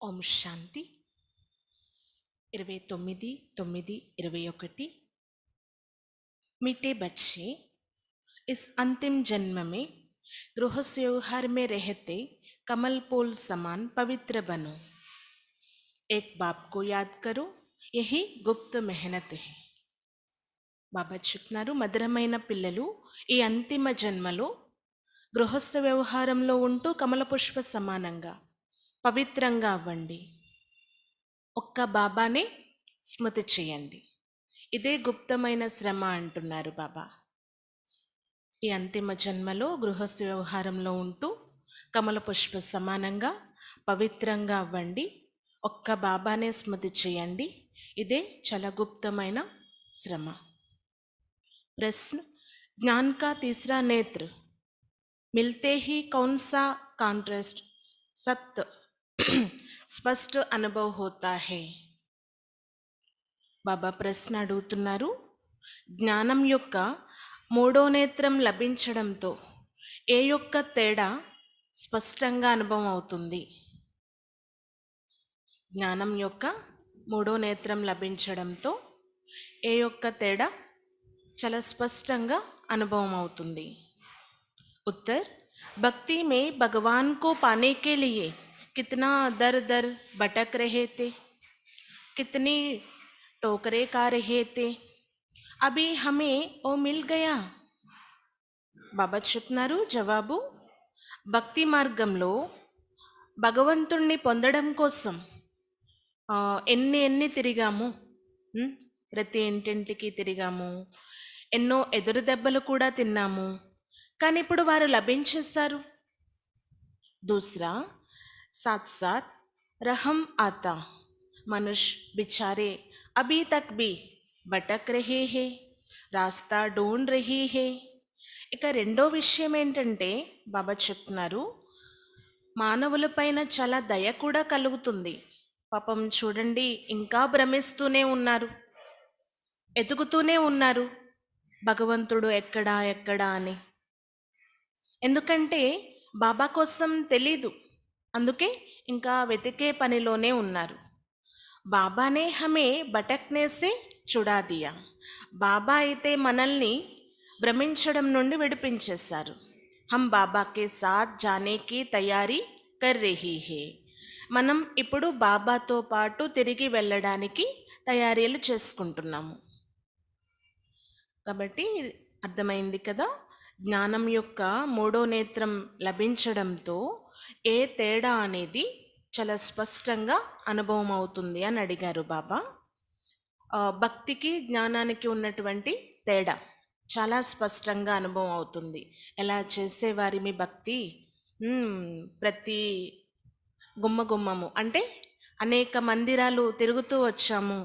ఓం శాంతి 29/9/21। मीठे बच्चे, इस अंतिम जन्म में गृहस्थ व्यवहार में रहते कमल पोल समान पवित्र बनो। एक बाप को याद करो, यही गुप्त मेहनत है। బాబా చెప్తున్నారు, మధురమైన పిల్లలు, ఈ అంతిమ జన్మలో గృహస్థ వ్యవహారంలో ఉంటూ కమల పుష్ప సమానంగా పవిత్రంగా అవ్వండి. ఒక్క బాబానే స్మృతి చేయండి. ఇదే గుప్తమైన శ్రమ అంటున్నారు బాబా. ఈ అంతిమ జన్మలో గృహస్థ వ్యవహారంలో ఉంటూ కమల పుష్ప సమానంగా పవిత్రంగా అవ్వండి. ఒక్క బాబానే స్మృతి చేయండి. ఇదే చాలా గుప్తమైన శ్రమ. प्रश्न, ज्ञान का तीसरा नेत्र मिलते ही कौन सा कॉन्ट्रास्ट सप्त స్పష్ట అనుభవ హోతా హై? బాబా ప్రశ్న అడుగుతున్నారు, జ్ఞానం యొక్క మూడో నేత్రం లభించడంతో ఏ యొక్క తేడా స్పష్టంగా అనుభవం అవుతుంది? జ్ఞానం యొక్క మూడో నేత్రం లభించడంతో ఏ యొక్క తేడా చాలా స్పష్టంగా అనుభవం అవుతుంది? उत्तर, भक्ति में भगवान को पाने के लिए कितना दर दर भटक रहे थे, कितनी टोकरे खा रहे थे, अभी हमें वो मिल गया। బాబా చెప్తున్నారు, జవాబు, భక్తి మార్గంలో భగవంతుణ్ణి పొందడం కోసం ఎన్ని తిరిగాము, ప్రతి ఇంటింటికి తిరిగాము, ఎన్నో ఎదురు దెబ్బలు కూడా తిన్నాము, కానీ ఇప్పుడు వారు లభించేస్తారు. दूसरा, साथ साथ रहम आता, मनुष्य बेचारे अभी तक भी भटक रहे हैं, रास्ता ढूंढ रही है। ఇక రెండో విషయం ఏంటంటే బాబా చెప్తున్నారు, మానవులపైన చాలా దయ కూడా కలుగుతుంది. పాపం చూడండి, ఇంకా భ్రమిస్తూనే ఉన్నారు, ఎదుగుతూనే ఉన్నారు, భగవంతుడు ఎక్కడా ఎక్కడా అని. ఎందుకంటే బాబా కోసం తెలీదు, అందుకే ఇంకా వెతికే పనిలోనే ఉన్నారు. బాబానే హమే భటక్నేసే చుడా దియా, బాబా అయితే మనల్ని భ్రమించడం నుండి విడిపించేశారు. హమ్ బాబాకే సాత్ జానేకి తయారీ కర్ రహీ హే, మనం ఇప్పుడు బాబాతో పాటు తిరిగి వెళ్ళడానికి తయారీలు చేసుకుంటున్నాము. కాబట్టి అర్థమైంది కదా, జ్ఞానం యొక్క మూడో నేత్రం లభించడంతో ఏ తేడా అనేది చాలా స్పష్టంగా అనుభవం అవుతుంది అని అడిగారు బాబా. భక్తికి జ్ఞానానికి ఉన్నటువంటి తేడా చాలా స్పష్టంగా అనుభవం అవుతుంది. ఎలా చేసేవారి మీ భక్తి, ప్రతి గుమ్మము అంటే అనేక మందిరాలు తిరుగుతూ వచ్చాము,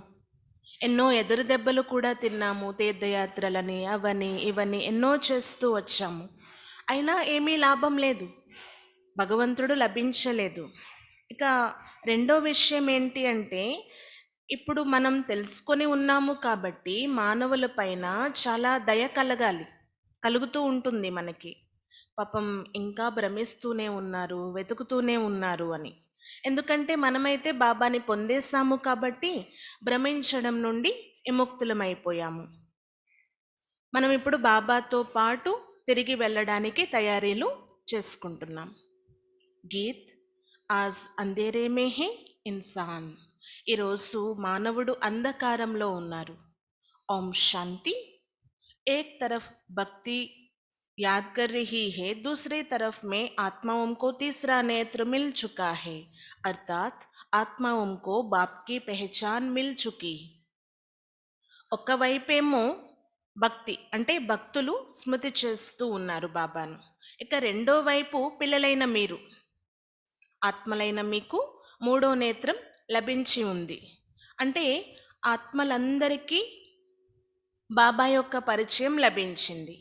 ఎన్నో ఎదురు దెబ్బలు కూడా తిన్నాము, తీర్థయాత్రలని అవని ఇవని ఎన్నో చేస్తూ వచ్చాము, అయినా ఏమీ లాభం లేదు, భగవంతుడు లభించలేదు. ఇక రెండో విషయం ఏంటి అంటే, ఇప్పుడు మనం తెలుసుకొని ఉన్నాము కాబట్టి మానవుల పైన చాలా దయ కలుగుతూ ఉంటుంది మనకి. పాపం ఇంకా భ్రమిస్తూనే ఉన్నారు, వెతుకుతూనే ఉన్నారు అని. ఎందుకంటే మనమైతే బాబాని పొందేశాము కాబట్టి భ్రమించడం నుండి విముక్తులమైపోయాము. మనం ఇప్పుడు బాబాతో పాటు తిరిగి వెళ్ళడానికి తయారీలు చేసుకుంటున్నాం. గీత్, ఆజ్ అంధేరే మే హే ఇన్సాన్, ఈరోజు మానవుడు అంధకారంలో ఉన్నారు. ఓం శాంతి. एक तरफ भक्ति याद कर रही है, दूसरी तरफ में आत्माओं को तीसरा नेत्र मिल चुका है, अर्थात आत्माओं को बाप की पहचान मिल चुकी. ఒకవైపేమో భక్తి అంటే భక్తులు స్మృతి చేస్తూ ఉన్నారు బాబాను, ఇక రెండో వైపు పిల్లలైన మీరు, ఆత్మలైన మీకు మూడో నేత్రం లభించి ఉంది. అంటే ఆత్మలందరికీ బాబా యొక్క పరిచయం లభించింది,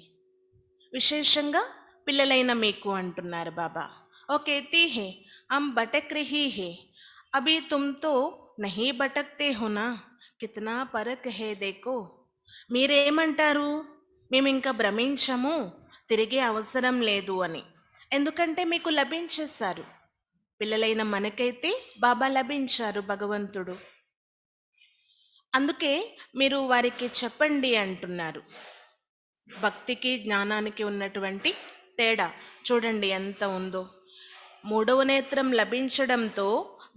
విశేషంగా పిల్లలైన మీకు అంటున్నారు బాబా. ఓ कहती है हम भटक रही है, अभी तुम तो नहीं भटकते हो ना, कितना फर्क है देखो. మీరేమంటారు, మేము ఇంకా భ్రమించము, తిరిగే అవసరం లేదు అని. ఎందుకంటే మీకు లభించేశారు. పిల్లలైన మనకైతే బాబా లభించారు, భగవంతుడు. అందుకే మీరు వారికి చెప్పండి అంటున్నారు. భక్తికి జ్ఞానానికి ఉన్నటువంటి తేడా చూడండి ఎంత ఉందో. మూడవ నేత్రం లభించడంతో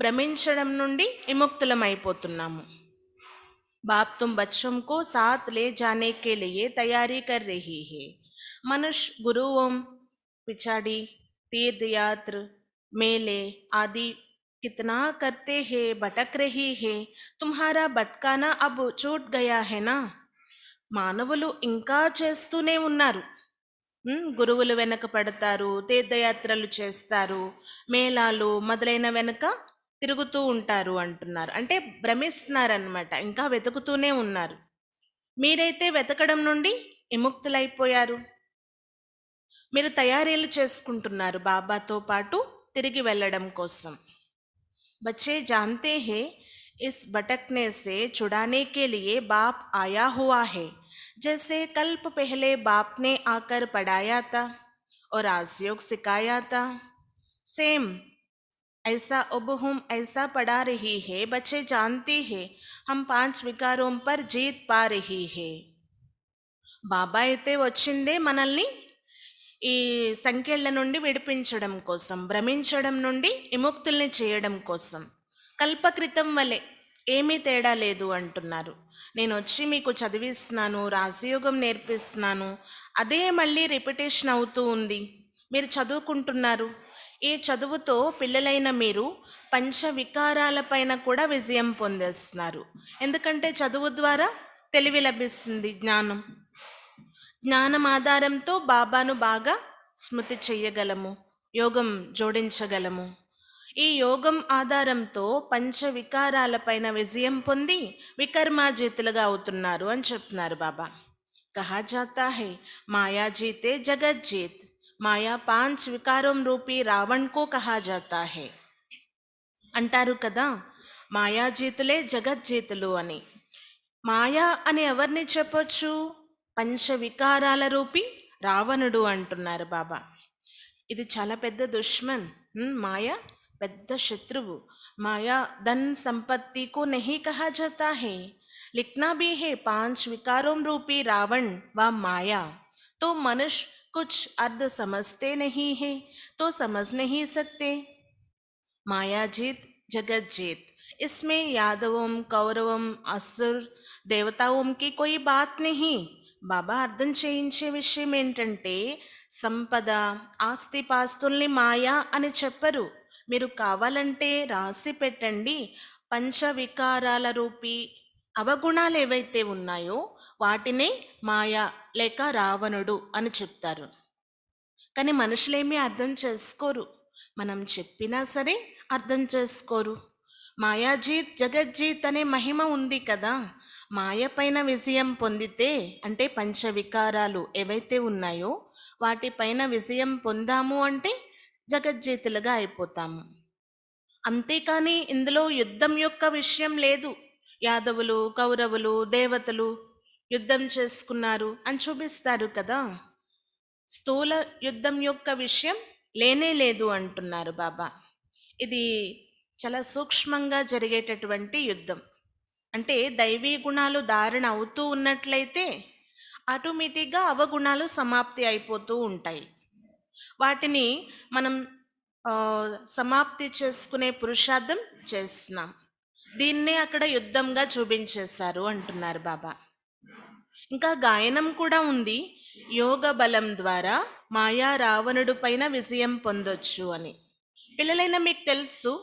భ్రమించడం నుండి విముక్తులమైపోతున్నాము. बाप तुम बच्चों को साथ ले जाने के लिए तैयारी कर रही है। मनुष्य गुरुओं पिछाड़ी तीर्थ यात्र मेले आदि कितना करते हैं, भटक रही है। तुम्हारा भटकाना अब छूट गया है ना। మానవులు ఇంకా చేస్తూనే ఉన్నారు. గురువులు వెనక పడతారు, తీర్థయాత్రలు చేస్తారు, మేళాలు మొదలైన వెనక తిరుగుతూ ఉంటారు అంటున్నారు. అంటే భ్రమిస్తున్నారన్నమాట, ఇంకా వెతుకుతూనే ఉన్నారు. మీరైతే వెతకడం నుండి విముక్తులైపోయారు. మీరు తయారీలు చేసుకుంటున్నారు బాబాతో పాటు తిరిగి వెళ్ళడం కోసం. बच्चे जानते हैं इस भटकने से छुड़ाने के लिए बाप आया हुआ है। जैसे कल्प पहले बाप ने आकर पढ़ाया था और राजयोग सिखाया था, सेम ऐसा अब हम ऐसा पढ़ा रही है। बच्चे जानते हैं हम 5 विकारों पर जीत पा रही है। బాబా అయితే వచ్చిందే మనల్ని ఈ సంఖ్యల నుండి విడిపించడం కోసం, భ్రమించడం నుండి విముక్తుల్ని చేయడం కోసం. కల్పకృతం వలె ఏమీ తేడా లేదు అంటున్నారు. నేను వచ్చి మీకు చదివిస్తున్నాను, రాజయోగం నేర్పిస్తున్నాను, అదే మళ్ళీ రిపిటేషన్ అవుతూ ఉంది. మీరు చదువుకుంటున్నారు. ఈ చదువుతో పిల్లలైన మీరు పంచ వికారాలపైన కూడా విజయం పొందేస్తున్నారు. ఎందుకంటే చదువు ద్వారా తెలివి లభిస్తుంది, జ్ఞానం. జ్ఞానం ఆధారంతో బాబాను బాగా స్మృతి చెయ్యగలము, యోగం జోడించగలము. ఈ యోగం ఆధారంతో పంచ వికారాలపైన విజయం పొంది వికర్మాజీతులుగా అవుతున్నారు అని చెప్తున్నారు బాబా. కహా జాతా హై మాయా జీతే జగత్ జీత్, మాయా 5 వికారం రూపీ రావణ్ కో కహా జాతా హై అంటారు కదా, మాయాజీతులే జగజ్జీతులు అని. మాయా అని ఎవరిని చెప్పొచ్చు? పంచ వికారాల రూపి రావణుడు అంటున్నారు బాబా. ఇది చాలా పెద్ద దుష్మన్. మాయ పెద్ద శత్రువు. మాయా ధన్ సంపత్తి को नहीं कहा जाता है, लिखना भी है 5 विकारों रूपी रावण व माया। तो मनुष्य कुछ अर्थ समझते नहीं है तो समझ नहीं सकते। माया जीत जगत जीत, इसमें यादवों कौरवों असुर देवताओं की कोई बात नहीं. బాబా అర్థం చేయించే విషయం ఏంటంటే, సంపద ఆస్తిపాస్తుల్ని మాయా అని చెప్పరు. మీరు కావాలంటే రాసి పెట్టండి, పంచవికారాల రూపీ అవగుణాలు ఏవైతే ఉన్నాయో వాటినే మాయా లేక రావణుడు అని చెప్తారు. కానీ మనుషులేమీ అర్థం చేసుకోరు. మనం చెప్పినా సరే అర్థం చేసుకోరు. మాయాజీత్ జగజ్జీత్ అనే మహిమ ఉంది కదా. మాయ పైన విజయం పొందితే, అంటే పంచవికారాలు ఏవైతే ఉన్నాయో వాటిపైన విజయం పొందాము అంటే జగజ్జీతులుగా అయిపోతాము. అంతేకాని ఇందులో యుద్ధం యొక్క విషయం లేదు. యాదవులు కౌరవులు దేవతలు యుద్ధం చేసుకున్నారు అని చూపిస్తారు కదా. స్థూల యుద్ధం యొక్క విషయం లేనే లేదు అంటున్నారు బాబా. ఇది చాలా సూక్ష్మంగా జరిగేటటువంటి యుద్ధం. అంటే దైవీ గుణాలు ధారణ అవుతూ ఉన్నట్లయితే ఆటోమేటిక్గా అవగుణాలు సమాప్తి అయిపోతూ ఉంటాయి. వాటిని మనం సమాప్తి చేసుకునే పురుషార్థం చేస్తున్నాం. దీన్నే అక్కడ యుద్ధంగా చూపించేశారు అంటున్నారు బాబా. ఇంకా గాయనం కూడా ఉంది, యోగ బలం ద్వారా మాయా రావణుడు పైన విజయం పొందొచ్చు అని. పిల్లలైన మీకు తెలుసు,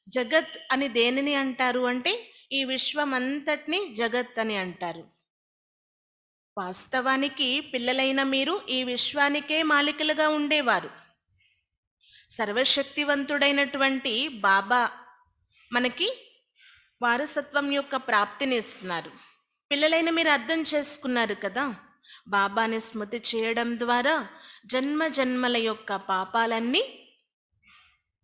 జగత్ అని దేనిని అంటారు అంటే ఈ విశ్వమంతటిని జగత్ అని అంటారు. వాస్తవానికి పిల్లలైన మీరు ఈ విశ్వానికే మాలికలుగా ఉండేవారు. సర్వశక్తివంతుడైనటువంటి బాబా మనకి వారసత్వం యొక్క ప్రాప్తిని ఇస్తున్నారు. పిల్లలైన మీరు అర్థం చేసుకున్నారు కదా, బాబాని స్మృతి చేయడం ద్వారా జన్మ జన్మల యొక్క పాపాలన్నీ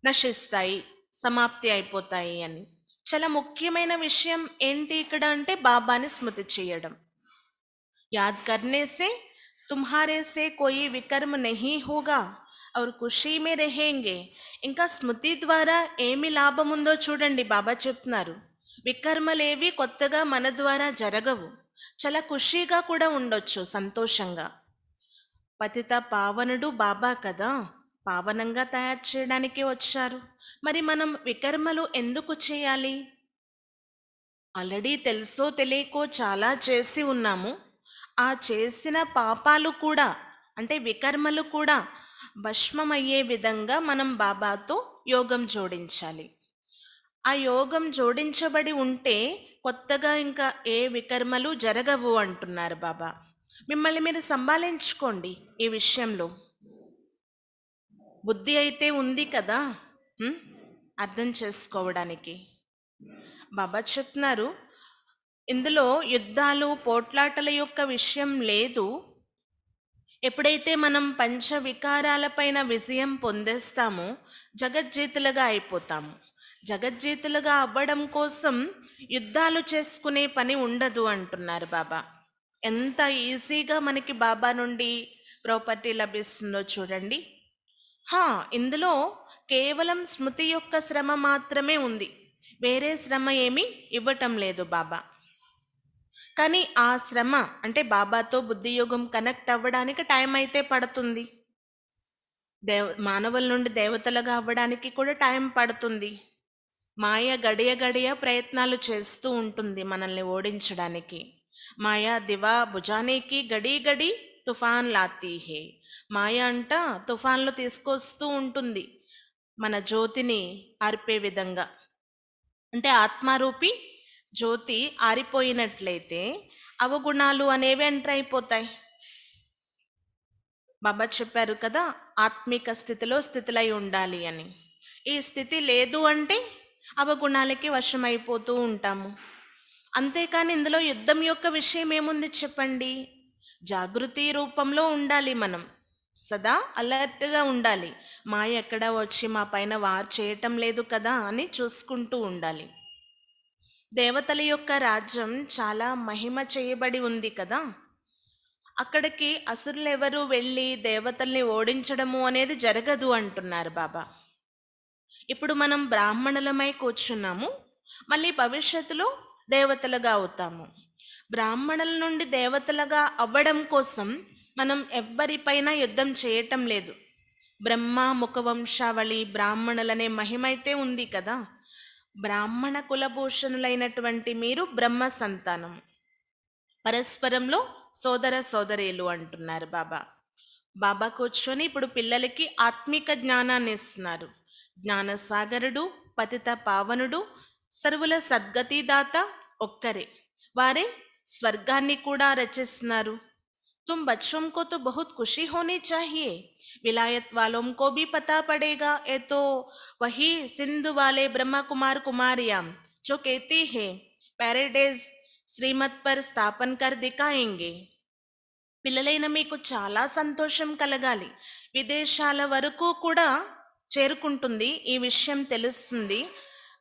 నశిస్తాయి, సమాప్తి అయిపోతాయి అని. చాలా ముఖ్యమైన విషయం ఏంటి ఇక్కడ అంటే బాబాని స్మృతి చేయడం. యాద్ కర్నే సే తుమ్హారే సే కోయి వికర్మ నహీ హోగా, और ఖుషీ మే రహేంగే. ఇంకా స్మృతి ద్వారా ఏమి లాభం ఉందో చూడండి బాబా చెప్తున్నారు. వికర్మలేవి కొత్తగా మన ద్వారా జరగవు. చాలా ఖుషీగా కూడా ఉండొచ్చు, సంతోషంగా. పతిత పావనుడు బాబా కదా, పావనంగా తయారు చేయడానికి వచ్చారు. మరి మనం వికర్మలు ఎందుకు చేయాలి? ఆల్రెడీ తెలుసో తెలియకో చాలా చేసి ఉన్నాము. ఆ చేసిన పాపాలు కూడా, అంటే వికర్మలు కూడా భస్మమయ్యే విధంగా మనం బాబాతో యోగం జోడించాలి. ఆ యోగం జోడించబడి ఉంటే కొత్తగా ఇంకా ఏ వికర్మలు జరగవు అంటున్నారు బాబా. మిమ్మల్ని మీరు సంభాళించుకోండి ఈ విషయంలో. బుద్ధి అయితే ఉంది కదా, ఉం? అర్థం చేసుకోవడానికి. బాబా చెప్తున్నారు, ఇందులో యుద్ధాలు పోట్లాటల యొక్క విషయం లేదు. ఎప్పుడైతే మనం పంచ వికారాలపైన విజయం పొందేస్తామో జగజ్జీతులుగా అయిపోతాము. జగజ్జీతులుగా అవ్వడం కోసం యుద్ధాలు చేసుకునే పని ఉండదు అంటున్నారు బాబా. ఎంత ఈజీగా మనకి బాబా నుండి ప్రాపర్టీ లభిస్తుందో చూడండి. ఇందులో కేవలం స్మృతి యొక్క శ్రమ మాత్రమే ఉంది, వేరే శ్రమ ఏమీ ఇవ్వటం లేదు బాబా. కానీ ఆ శ్రమ అంటే బాబాతో బుద్ధియోగం కనెక్ట్ అవ్వడానికి టైం అయితే పడుతుంది. మానవుల నుండి దేవతలుగా అవ్వడానికి కూడా టైం పడుతుంది. మాయ గడియ గడియ ప్రయత్నాలు చేస్తూ ఉంటుంది మనల్ని ఓడించడానికి. మాయా దివా భుజానేకి గడి గడి తుఫాన్ లాతీ హే. మాయ అంట తుఫాన్లు తీసుకొస్తూ ఉంటుంది మన జ్యోతిని ఆర్పే విధంగా. అంటే ఆత్మారూపి జ్యోతి ఆరిపోయినట్లయితే అవగుణాలు అనేవి ఎంటర్ అయిపోతాయి. బాబా చెప్పారు కదా, ఆత్మిక స్థితిలో స్థితిలై ఉండాలి అని. ఈ స్థితి లేదు అంటే అవగుణాలకి వశమైపోతూ ఉంటాము. అంతేకాని ఇందులో యుద్ధం యొక్క విషయం ఏముంది చెప్పండి? జాగృతి రూపంలో ఉండాలి మనం, సదా అలర్ట్గా ఉండాలి. మాయ ఎక్కడ వచ్చి మా పైన వార్ చేయటం లేదు కదా అని చూసుకుంటూ ఉండాలి. దేవతల యొక్క రాజ్యం చాలా మహిమ చేయబడి ఉంది కదా, అక్కడికి అసురులు ఎవరు వెళ్ళి దేవతల్ని ఓడించడము అనేది జరగదు అంటున్నారు బాబా. ఇప్పుడు మనం బ్రాహ్మణులమై కూర్చున్నాము, మళ్ళీ భవిష్యత్తులో దేవతలుగా అవుతాము. బ్రాహ్మణుల నుండి దేవతలుగా అవ్వడం కోసం మనం ఎవ్వరిపైన యుద్ధం చేయటం లేదు. బ్రహ్మ ముఖవంశావళి బ్రాహ్మణులనే మహిమ అయితే ఉంది కదా. బ్రాహ్మణ కులభూషణులైనటువంటి మీరు బ్రహ్మ సంతానం, పరస్పరంలో సోదర సోదరీలు అంటున్నారు బాబా. బాబా కూర్చొని ఇప్పుడు పిల్లలకి ఆత్మిక జ్ఞానాన్ని ఇస్తున్నారు. జ్ఞానసాగరుడు, పతిత పావనుడు, సర్వుల సద్గతిదాత ఒక్కరే. వారే స్వర్గాన్ని కూడా రచిస్తున్నారు. तुम बच्चों को तो बहुत खुशी होनी चाहिए, विलायत वालों को भी पता पड़ेगा। ये तो वही सिंधु वाले ब्रह्मा कुमार कुमारियां जो कहती है पैराडाइज శ్రీమత్ పర్ స్థాపన్ కర్ దిఖాయేంగే. పిల్లలైన మీకు చాలా సంతోషం కలగాలి. విదేశాల వరకు కూడా చేరుకుంటుంది ఈ విషయం తెలుస్తుంది.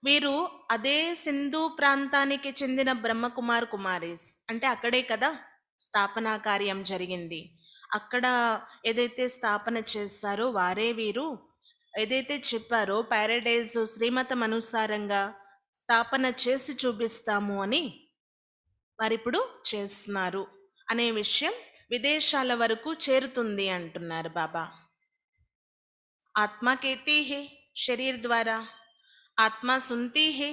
వీరు అదే సింధు ప్రాంతానికి చెందిన బ్రహ్మకుమార్ కుమారీస్, అంటే అక్కడే కదా స్థాపనా కార్యం జరిగింది. అక్కడ ఏదైతే స్థాపన చేస్తారో వారే వీరు. ఏదైతే చెప్పారో ప్యారడైజ్ శ్రీమతం అనుసారంగా స్థాపన చేసి చూపిస్తాము అని వారిప్పుడు చేస్తున్నారు అనే విషయం విదేశాల వరకు చేరుతుంది అంటున్నారు బాబా. ఆత్మ कहती है शरीर द्वारा, आत्मा सुनती है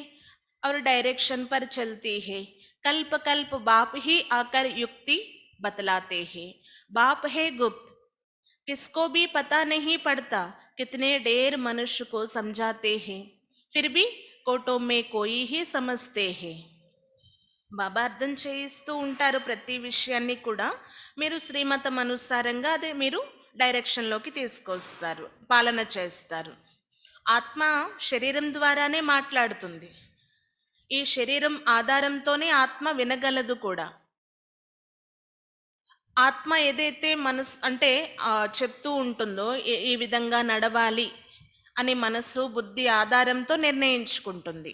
और डायरेक्शन पर चलती है. कल्प कल्प बाप ही आकर युक्ति बतलाते हैं. बाप है गुप्त, किसको भी पता नहीं पड़ता. कितने ढेर मनुष्य को समझाते हैं, फिर भी कोटों में कोई ही समझते हैं. బాబా అర్థం చేయిస్తూ ఉంటారు ప్రతి విషయాన్ని కూడా. మీరు శ్రీమతం అనుసారంగా అదే మీరు డైరెక్షన్లోకి తీసుకొస్తారు, పాలన చేస్తారు. ఆత్మ శరీరం ద్వారానే మాట్లాడుతుంది. ఈ శరీరం ఆధారంతోనే ఆత్మ వినగలదు కూడా. ఆత్మ ఏదైతే మనసు అంటే చెప్తూ ఉంటుందో ఈ విధంగా నడవాలి అని మనసు బుద్ధి ఆధారంతో నిర్ణయించుకుంటుంది.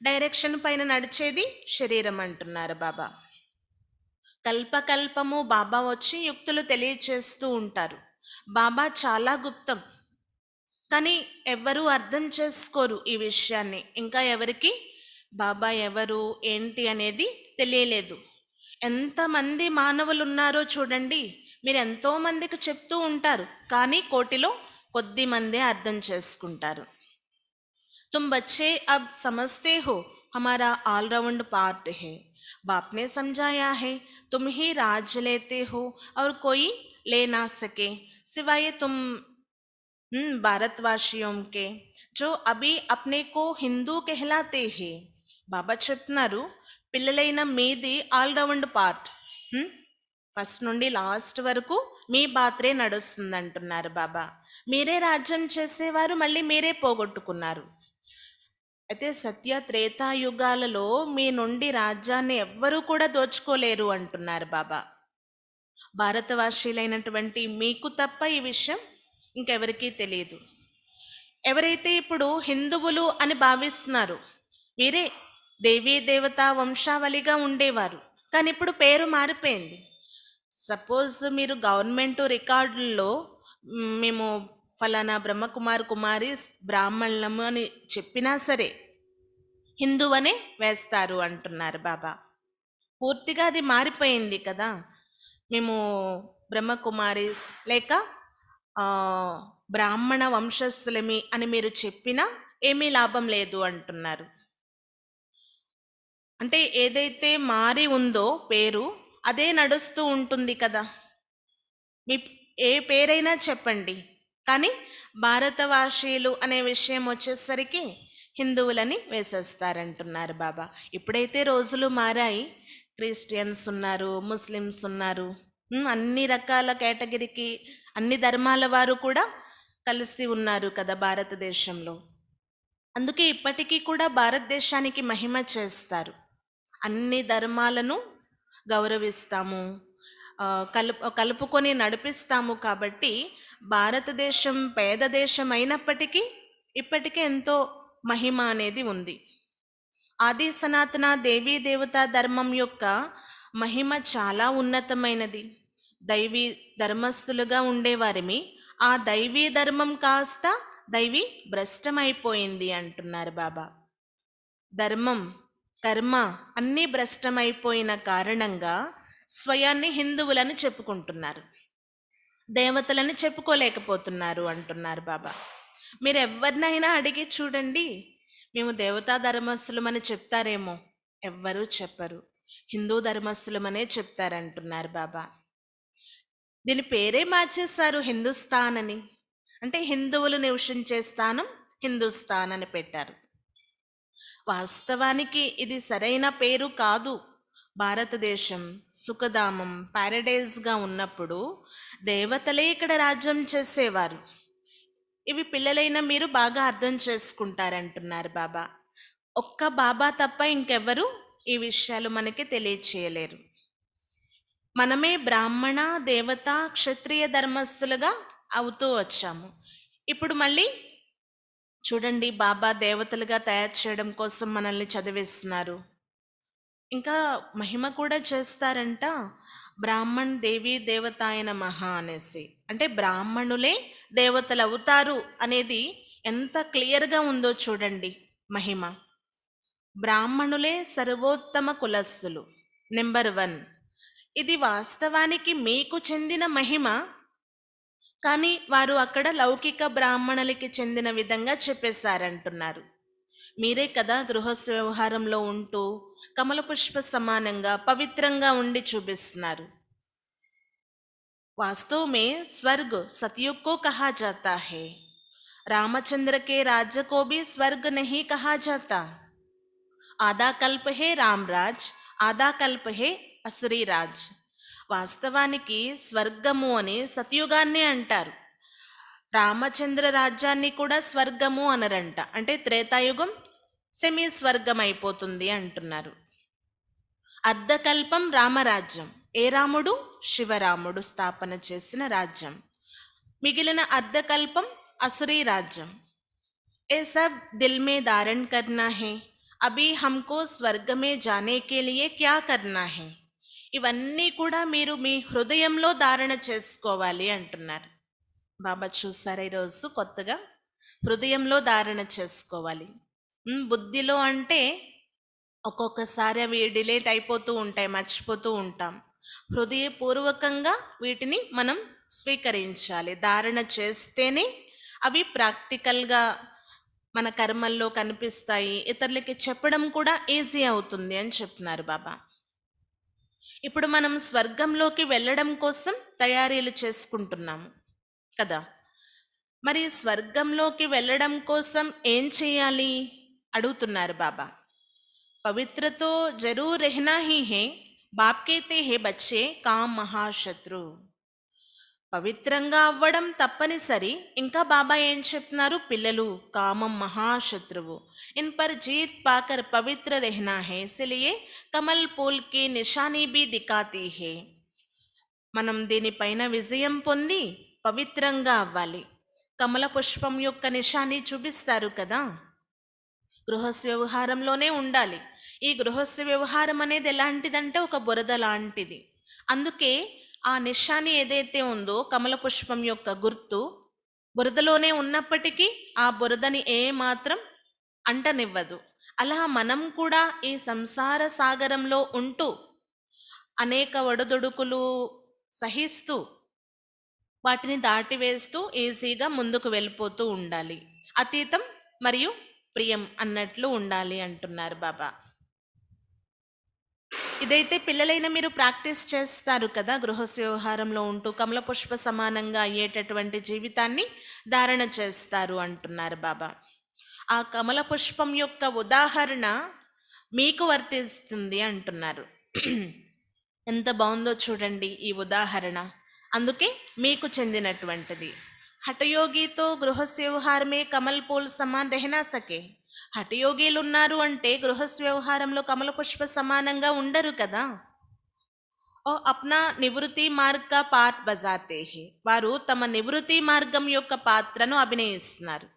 డైరెక్షన్ పైన నడిచేది శరీరం అంటున్నారు బాబా. కల్పకల్పము బాబా వచ్చి యుక్తులు తెలియచేస్తూ ఉంటారు. బాబా చాలా గుప్తం, కానీ ఎవ్వరూ అర్థం చేసుకోరు ఈ విషయాన్ని. ఇంకా ఎవరికి బాబా ఎవరు, ఏంటి అనేది తెలియలేదు. ఎంతమంది మానవులున్నారో చూడండి. మీరు ఎంతో మందికి చెప్తూ ఉంటారు. కానీ కోటిలో కొద్ది మందే అర్థం చేసుకుంటారు. तुम बच्चे अब समझते हो हमारा ऑलराउंड पार्ट है। बाप ने समझाया है तुम ही राज लेते हो और कोई ले ना सके सिवाय तुम भारतवासियों के जो अभी अपने को हिंदू कहलाते हैं। బాబా చెప్తున్నారు పిల్లలైన మీది ఆల్రౌండ్ పార్ట్. ఫస్ట్ నుండి లాస్ట్ వరకు మీ పాత్రే నడుస్తుంది అంటున్నారు బాబా. మీరే రాజ్యం చేసేవారు, మళ్ళీ మీరే పోగొట్టుకున్నారు. అయితే సత్య త్రేతాయుగాలలో మీ నుండి రాజ్యాన్ని ఎవ్వరూ కూడా దోచుకోలేరు అంటున్నారు బాబా. భారతవాసీలైనటువంటి మీకు తప్ప ఈ విషయం ఇంకెవరికీ తెలియదు. ఎవరైతే ఇప్పుడు హిందువులు అని భావిస్తున్నారు, మీరే దేవీ దేవతా వంశావళిగా ఉండేవారు, కానీ ఇప్పుడు పేరు మారిపోయింది. సపోజ్ మీరు గవర్నమెంట్ రికార్డుల్లో మేము ఫలానా బ్రహ్మకుమార్ కుమారీస్ బ్రాహ్మణులము అని చెప్పినా సరే హిందువనే వేస్తారు అంటున్నారు బాబా. పూర్తిగా అది మారిపోయింది కదా. మేము బ్రహ్మకుమారీస్ లేక బ్రాహ్మణ వంశస్థులమి అని మీరు చెప్పినా ఏమీ లాభం లేదు అంటున్నారు. అంటే ఏదైతే మారి ఉందో పేరు అదే నడుస్తూ ఉంటుంది కదా. మీ ఏ పేరైనా చెప్పండి, కానీ భారతవాసీలు అనే విషయం వచ్చేసరికి హిందువులని వేసేస్తారంటున్నారు బాబా. ఇప్పుడైతే రోజులు మారాయి, క్రిస్టియన్స్ ఉన్నారు, ముస్లిమ్స్ ఉన్నారు, అన్ని రకాల కేటగిరీకి అన్ని ధర్మాల వారు కూడా కలిసి ఉన్నారు కదా భారతదేశంలో. అందుకే ఇప్పటికీ కూడా భారతదేశానికి మహిమ చేస్తారు. అన్ని ధర్మాలను గౌరవిస్తాము, కలుపుకొని నడిపిస్తాము. కాబట్టి భారతదేశం పేద దేశం అయినప్పటికీ ఇప్పటికే ఎంతో మహిమ అనేది ఉంది. ఆది సనాతన దేవీ దేవతా ధర్మం యొక్క మహిమ చాలా ఉన్నతమైనది. దైవీ ధర్మస్థులుగా ఉండేవారిమి ఆ దైవీ ధర్మం కాస్త దైవీ భ్రష్టమైపోయింది అంటున్నారు బాబా. ధర్మం కర్మ అన్నీ భ్రష్టమైపోయిన కారణంగా స్వయాన్ని హిందువులని చెప్పుకుంటున్నారు, దేవతలని చెప్పుకోలేకపోతున్నారు అంటున్నారు బాబా. మీరు ఎవరినైనా అడిగి చూడండి, మేము దేవతా ధర్మస్థులమని చెప్తారేమో, ఎవ్వరూ చెప్పరు, హిందూ ధర్మస్థులమనే చెప్తారంటున్నారు బాబా. దీని పేరే మార్చేశారు హిందుస్థాన్ అని. అంటే హిందువులు నివసించే స్థానం హిందుస్థాన్ అని పెట్టారు. వాస్తవానికి ఇది సరైన పేరు కాదు. భారతదేశం సుఖధామం ప్యారడైజ్గా ఉన్నప్పుడు దేవతలే ఇక్కడ రాజ్యం చేసేవారు. ఇవి పిల్లలైన మీరు బాగా అర్థం చేసుకుంటారంటున్నారు బాబా. ఒక్క బాబా తప్ప ఇంకెవ్వరు ఈ విషయాలు మనకి తెలియచేయలేరు. మనమే బ్రాహ్మణ దేవత క్షత్రియ ధర్మస్థులుగా అవుతూ వచ్చాము. ఇప్పుడు మళ్ళీ చూడండి, బాబా దేవతలుగా తయారు చేయడం కోసం మనల్ని చదివిస్తున్నారు. ఇంకా మహిమ కూడా చేస్తారంట, బ్రాహ్మణ్ దేవీ దేవతాయన మహా అనేసి. అంటే బ్రాహ్మణులే దేవతలు అవుతారు అనేది ఎంత క్లియర్గా ఉందో చూడండి మహిమ. బ్రాహ్మణులే సర్వోత్తమ కులస్థులు, నెంబర్ 1. ఇది వాస్తవానికి మీకు చెందిన మహిమ, కానీ వారు అక్కడ లౌకిక బ్రాహ్మణులకి చెందిన విధంగా చెప్పేశారంటున్నారు. మీరే కదా గృహస్థ వ్యవహారంలో ఉంటూ కమల పుష్ప సమానంగా పవిత్రంగా ఉండి చూపిస్తున్నారు. वास्तव में स्वर्ग सतयुग को कहा जाता है, रामचंद्र के राज्य को भी स्वर्ग नहीं कहा जाता. आधा कल्प है रामराज, आधा कल्प है असुरी राज. వాస్తవానికి స్వర్గము అని సతయుగాన్నే అంటారు, రామచంద్ర రాజ్యాన్ని కూడా స్వర్గము అనరంట. అంటే త్రేతాయుగం సెమీ స్వర్గం అయిపోతుంది అంటున్నారు. అర్ధకల్పం రామరాజ్యం, ఏ రాముడు? శివరాముడు స్థాపన చేసిన రాజ్యం. మిగిలిన అర్ధకల్పం असुरी राज्यम. ये सब दिल में धारण करना है. अभी हमको स्वर्ग में जाने के लिए क्या करना है? ఇవన్నీ కూడా మీరు మీ హృదయంలో ధారణ చేసుకోవాలి అంటున్నారు బాబా. చూసారా ఈరోజు కొత్తగా హృదయంలో ధారణ చేసుకోవాలి. బుద్ధిలో అంటే ఒక్కొక్కసారి అవి డిలేట్ అయిపోతూ ఉంటాయి, మర్చిపోతూ ఉంటాం. హృదయపూర్వకంగా వీటిని మనం స్వీకరించాలి. ధారణ చేస్తేనే అవి ప్రాక్టికల్గా మన కర్మల్లో కనిపిస్తాయి. ఇతరులకి చెప్పడం కూడా ఈజీ అవుతుంది అని చెప్తున్నారు బాబా. ఇప్పుడు మనం స్వర్గంలోకి వెళ్ళడం కోసం తయారీలు చేసుకుంటున్నాము కదా. మరి స్వర్గంలోకి వెళ్ళడం కోసం ఏం చేయాలి అడుగుతున్నారు బాబా. पवित्र तो जरूर रहना ही है, बाप कहते हैं बच्चे काम महाशत्रु. పవిత్రంగా అవ్వడం తప్పనిసరి. ఇంకా బాబా ఏం చెప్తున్నారు, పిల్లలు కామం మహాశత్రువు. ఇన్ పర్ జీత్ పాకర్ పవిత్ర रहना है, इसलिए కమల్ పూల్ కి నిషానీ భీ దిఖాతీ హై. మనం దీనిపైన విజయం పొంది పవిత్రంగా అవ్వాలి. కమల పుష్పం యొక్క నిషానీ చూపిస్తారు కదా. గృహస్థ వ్యవహారంలోనే ఉండాలి. ఈ గృహస్థ వ్యవహారం అనేది ఎలాంటిదంటే ఒక బురద లాంటిది. అందుకే ఆ నిషాని ఏదైతే ఉందో కమల పుష్పం యొక్క గుర్తు బురదలోనే ఉన్నప్పటికీ ఆ బురదని ఏ మాత్రం అంటనివ్వదు. అలా మనం కూడా ఈ సంసార సాగరంలో ఉంటూ అనేక ఒడిదుడుకులు సహిస్తూ వాటిని దాటివేస్తూ ఈజీగా ముందుకు వెళ్ళిపోతూ ఉండాలి. అతీతం మరియు ప్రియం అన్నట్లు ఉండాలి అంటున్నారు బాబా. ఇదైతే పిల్లలైన మీరు ప్రాక్టీస్ చేస్తారు కదా. గృహస్థ వ్యవహారంలో ఉంటూ కమల పుష్ప సమానంగా అయ్యేటటువంటి జీవితాన్ని ధారణ చేస్తారు అంటున్నారు బాబా. ఆ కమల పుష్పం యొక్క ఉదాహరణ మీకు వర్తిస్తుంది అంటున్నారు. ఎంత బాగుందో చూడండి ఈ ఉదాహరణ. అందుకే మీకు చెందినటువంటిది. హఠయోగితో గృహస్థ వ్యవహారమే కమల్ పూల్ సమాన్ రెహనా సకే. హఠయోగీలు ఉన్నారు అంటే గృహస్థ వ్యవహారంలో కమల పుష్ప సమానంగా ఉండరు కదా. ఓ అప్నా నివృత్తి మార్గ పార్ట్ బజాతే హే. వారు తమ నివృత్తి మార్గం యొక్క పాత్రను అభినయిస్తున్నారు.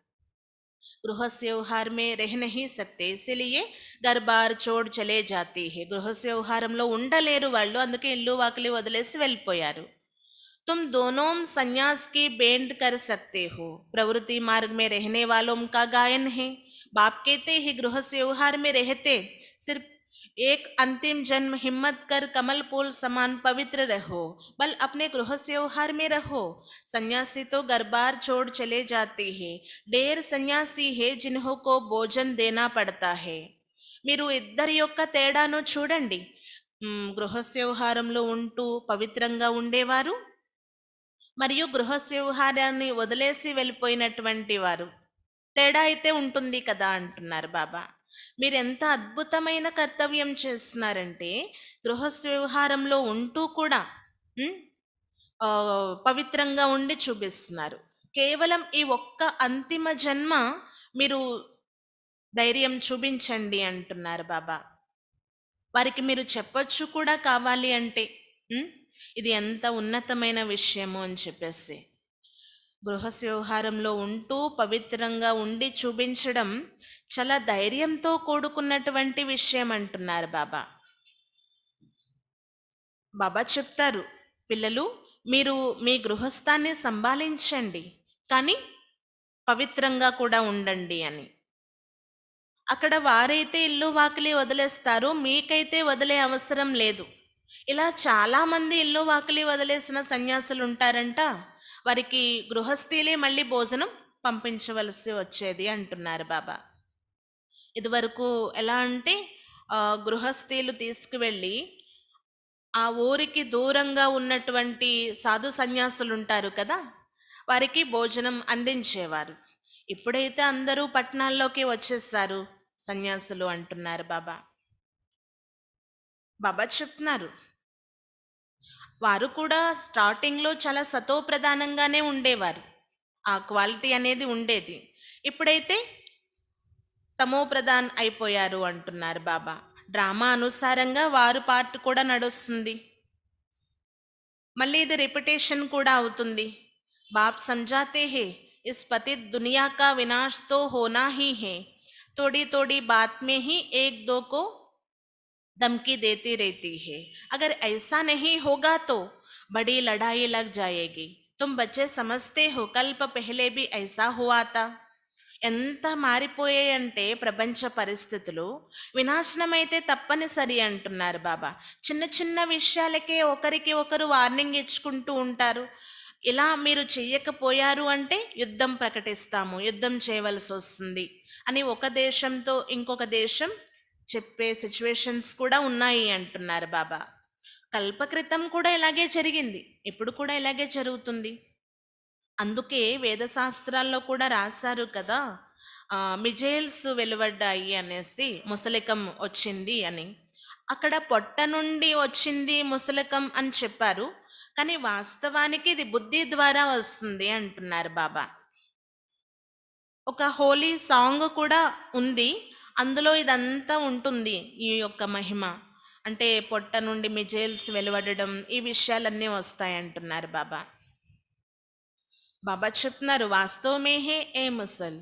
గృహస్థ వ్యవహార్ మే రెహ్ నహీ సక్తే, ఇసిలియే घर बार छोड़ चले जाते हैं. గృహస్థ వ్యవహారంలో ఉండలేరు వాళ్ళు, అందుకే ఇల్లు వాకిలి వదిలేసి వెళ్ళిపోయారు. तुम दोनों संन्यास की बेंड कर सकते हो. प्रवृत्ति मार्ग में रहने वालों का गायन है. बाप कहते हैं गृहस्थ व्यवहार में रहते सिर्फ एक अंतिम जन्म हिम्मत कर कमल पुल समान पवित्र रहो, बल अपने गृहस्थ व्यवहार में रहो. सन्यासी तो घर बार छोड़ चले जाते हैं. ढेर सन्यासी है जिन्हों को भोजन देना पड़ता है. మీరు ఇద్దరి యొక్క తేడాను చూడండి. గృహస్థ వ్యవహారంలో ఉంటూ పవిత్రంగా ఉండేవారు మరియు గృహస్థ వ్యవహారాన్ని వదిలేసి వెళ్ళిపోయినటువంటి వారు. తేడా అయితే ఉంటుంది కదా అంటున్నారు బాబా. మీరు ఎంత అద్భుతమైన కర్తవ్యం చేస్తున్నారంటే గృహస్థ వ్యవహారంలో ఉంటూ కూడా పవిత్రంగా ఉండి చూపిస్తున్నారు. కేవలం ఈ ఒక్క అంతిమ జన్మ మీరు ధైర్యం చూపించండి అంటున్నారు బాబా. వారికి మీరు చెప్పొచ్చు కూడా కావాలి అంటే ఇది ఎంత ఉన్నతమైన విషయము అని చెప్పేసి. గృహస్థ వ్యవహారంలో ఉంటూ పవిత్రంగా ఉండి చూపించడం చాలా ధైర్యంతో కూడుకున్నటువంటి విషయం అంటున్నారు బాబా. బాబా చెప్తారు, పిల్లలు మీరు మీ గృహస్థాన్ని సంభాళించండి కానీ పవిత్రంగా కూడా ఉండండి అని. అక్కడ వారైతే ఇల్లు వాకిలి వదిలేస్తారో మీకైతే వదిలే అవసరం లేదు. ఇలా చాలామంది ఇల్లు వాకిలి వదిలేసిన సన్యాసులు ఉంటారంట. వారికి గృహస్థీలే మళ్ళీ భోజనం పంపించవలసి వచ్చేది అంటున్నారు బాబా. ఇదివరకు ఎలా అంటే గృహస్థీలు తీసుకువెళ్ళి ఆ ఊరికి దూరంగా ఉన్నటువంటి సాధు సన్యాసులు ఉంటారు కదా, వారికి భోజనం అందించేవారు. ఇప్పుడైతే అందరూ పట్టణాల్లోకి వచ్చేసారు సన్యాసులు అంటున్నారు బాబా. బాబా చెప్తున్నారు, వారు కూడా స్టార్టింగ్లో చాలా సతో ప్రధానంగానే ఉండేవారు, ఆ క్వాలిటీ అనేది ఉండేది. ఇప్పుడైతే తమో ప్రధాన్ అయిపోయారు అంటున్నారు బాబా. డ్రామా అనుసారంగా వారు పార్ట్ కూడా నడుస్తుంది, మళ్ళీ ఇది రిపిటేషన్ కూడా అవుతుంది. బాప్ సమझाते हैं इस पतित दुनिया का विनाश तो होना ही है, थोड़ी थोड़ी बात में ही एक दो को धमकी देती रहती है. अगर ऐसा नहीं होगा तो बड़ी लड़ाई लग जाएगी. तुम बच्चे समझते हो कल्प पहले भी ऐसा हुआ था. ఎంత మారిపోయాయంటే ప్రపంచ పరిస్థితులు, వినాశనమైతే తప్పనిసరి అంటున్నారు బాబా. చిన్న చిన్న విషయాలకే ఒకరికి ఒకరు వార్నింగ్ ఇచ్చుకుంటూ ఉంటారు. ఇలా మీరు చెయ్యకపోయారు అంటే యుద్ధం ప్రకటిస్తాము, యుద్ధం చేయవలసి వస్తుంది అని ఒక దేశంతో ఇంకొక దేశం చెప్పే సిచ్యువేషన్స్ కూడా ఉన్నాయి అంటున్నారు బాబా. కల్పకృతం కూడా ఇలాగే జరిగింది, ఇప్పుడు కూడా ఇలాగే జరుగుతుంది. అందుకే వేదశాస్త్రాల్లో కూడా రాశారు కదా, మిజైల్స్ వెలువడ్డాయి అనేసి, ముసలికం వచ్చింది అని. అక్కడ పొట్ట నుండి వచ్చింది ముసలికం అని చెప్పారు, కానీ వాస్తవానికి ఇది బుద్ధి ద్వారా వస్తుంది అంటున్నారు బాబా. ఒక హోలీ సాంగ్ కూడా ఉంది, అందులో ఇదంతా ఉంటుంది, ఈ యొక్క మహిమ. అంటే పొట్ట నుండి మిజైల్స్ వెలువడడం, ఈ విషయాలన్నీ వస్తాయి అంటున్నారు బాబా. बाबा చెప్తున్నారు, वास्तव में है ए मुसल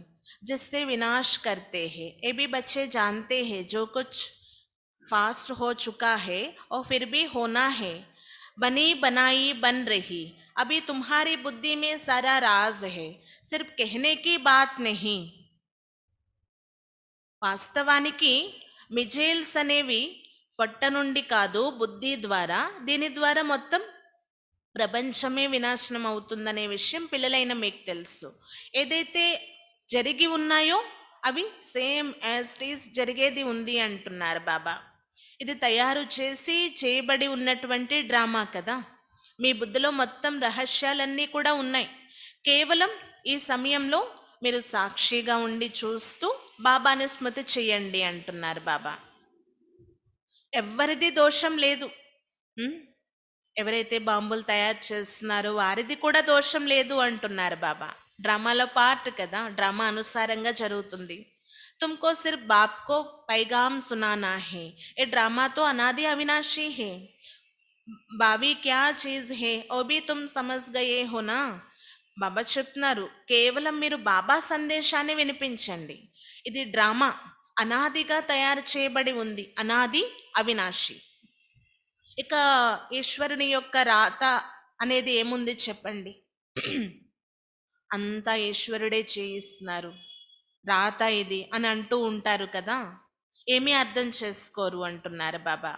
जिससे विनाश करते हैं, ये भी बच्चे जानते हैं जो कुछ फास्ट हो चुका है और फिर भी होना है, बनी बनाई बन रही, अभी तुम्हारी बुद्धि में सारा राज है, सिर्फ कहने की बात नहीं. వాస్తవానికి మిజైల్స్ అనేవి పొట్ట నుండి కాదు, బుద్ధి ద్వారా. దీని ద్వారా మొత్తం ప్రపంచమే వినాశనం అవుతుందనే విషయం పిల్లలైన మీకు తెలుసు. ఏదైతే జరిగి ఉన్నాయో అవి సేమ్ యాజ్ ఇట్ ఈస్ జరిగేది ఉంది అంటున్నారు బాబా. ఇది తయారు చేసి చేయబడి ఉన్నటువంటి డ్రామా కదా. మీ బుద్ధిలో మొత్తం రహస్యాలన్నీ కూడా ఉన్నాయి. కేవలం ఈ సమయంలో మీరు సాక్షిగా ఉండి చూస్తూ బాబాని స్మృతి చెయ్యండి అంటున్నారు బాబా. ఎవ్వరిది దోషం లేదు. ఎవరైతే బాంబులు తయారు చేస్తున్నారో వారిది కూడా దోషం లేదు అంటున్నారు బాబా. డ్రామాలో పార్ట్ కదా, డ్రామా అనుసారంగా జరుగుతుంది. तुमको सिर्फ बाप को पैगाम सुनाना है, ये ड्रामा तो अनादि अविनाशी है, बाबी क्या चीज है वो भी तुम समझ गए हो ना. బాబా చెప్తున్నారు, కేవలం మీరు బాబా సందేశాన్ని వినిపించండి. ఇది డ్రామా అనాదిగా తయారు చేయబడి ఉంది, అనాది అవినాశి. ఇక ఈశ్వరుని యొక్క రాత అనేది ఏముంది చెప్పండి? అంతా ఈశ్వరుడే చేయిస్తున్నారు, రాత ఇది అని అంటూ ఉంటారు కదా, ఏమీ అర్థం చేసుకోరు అంటున్నారు బాబా.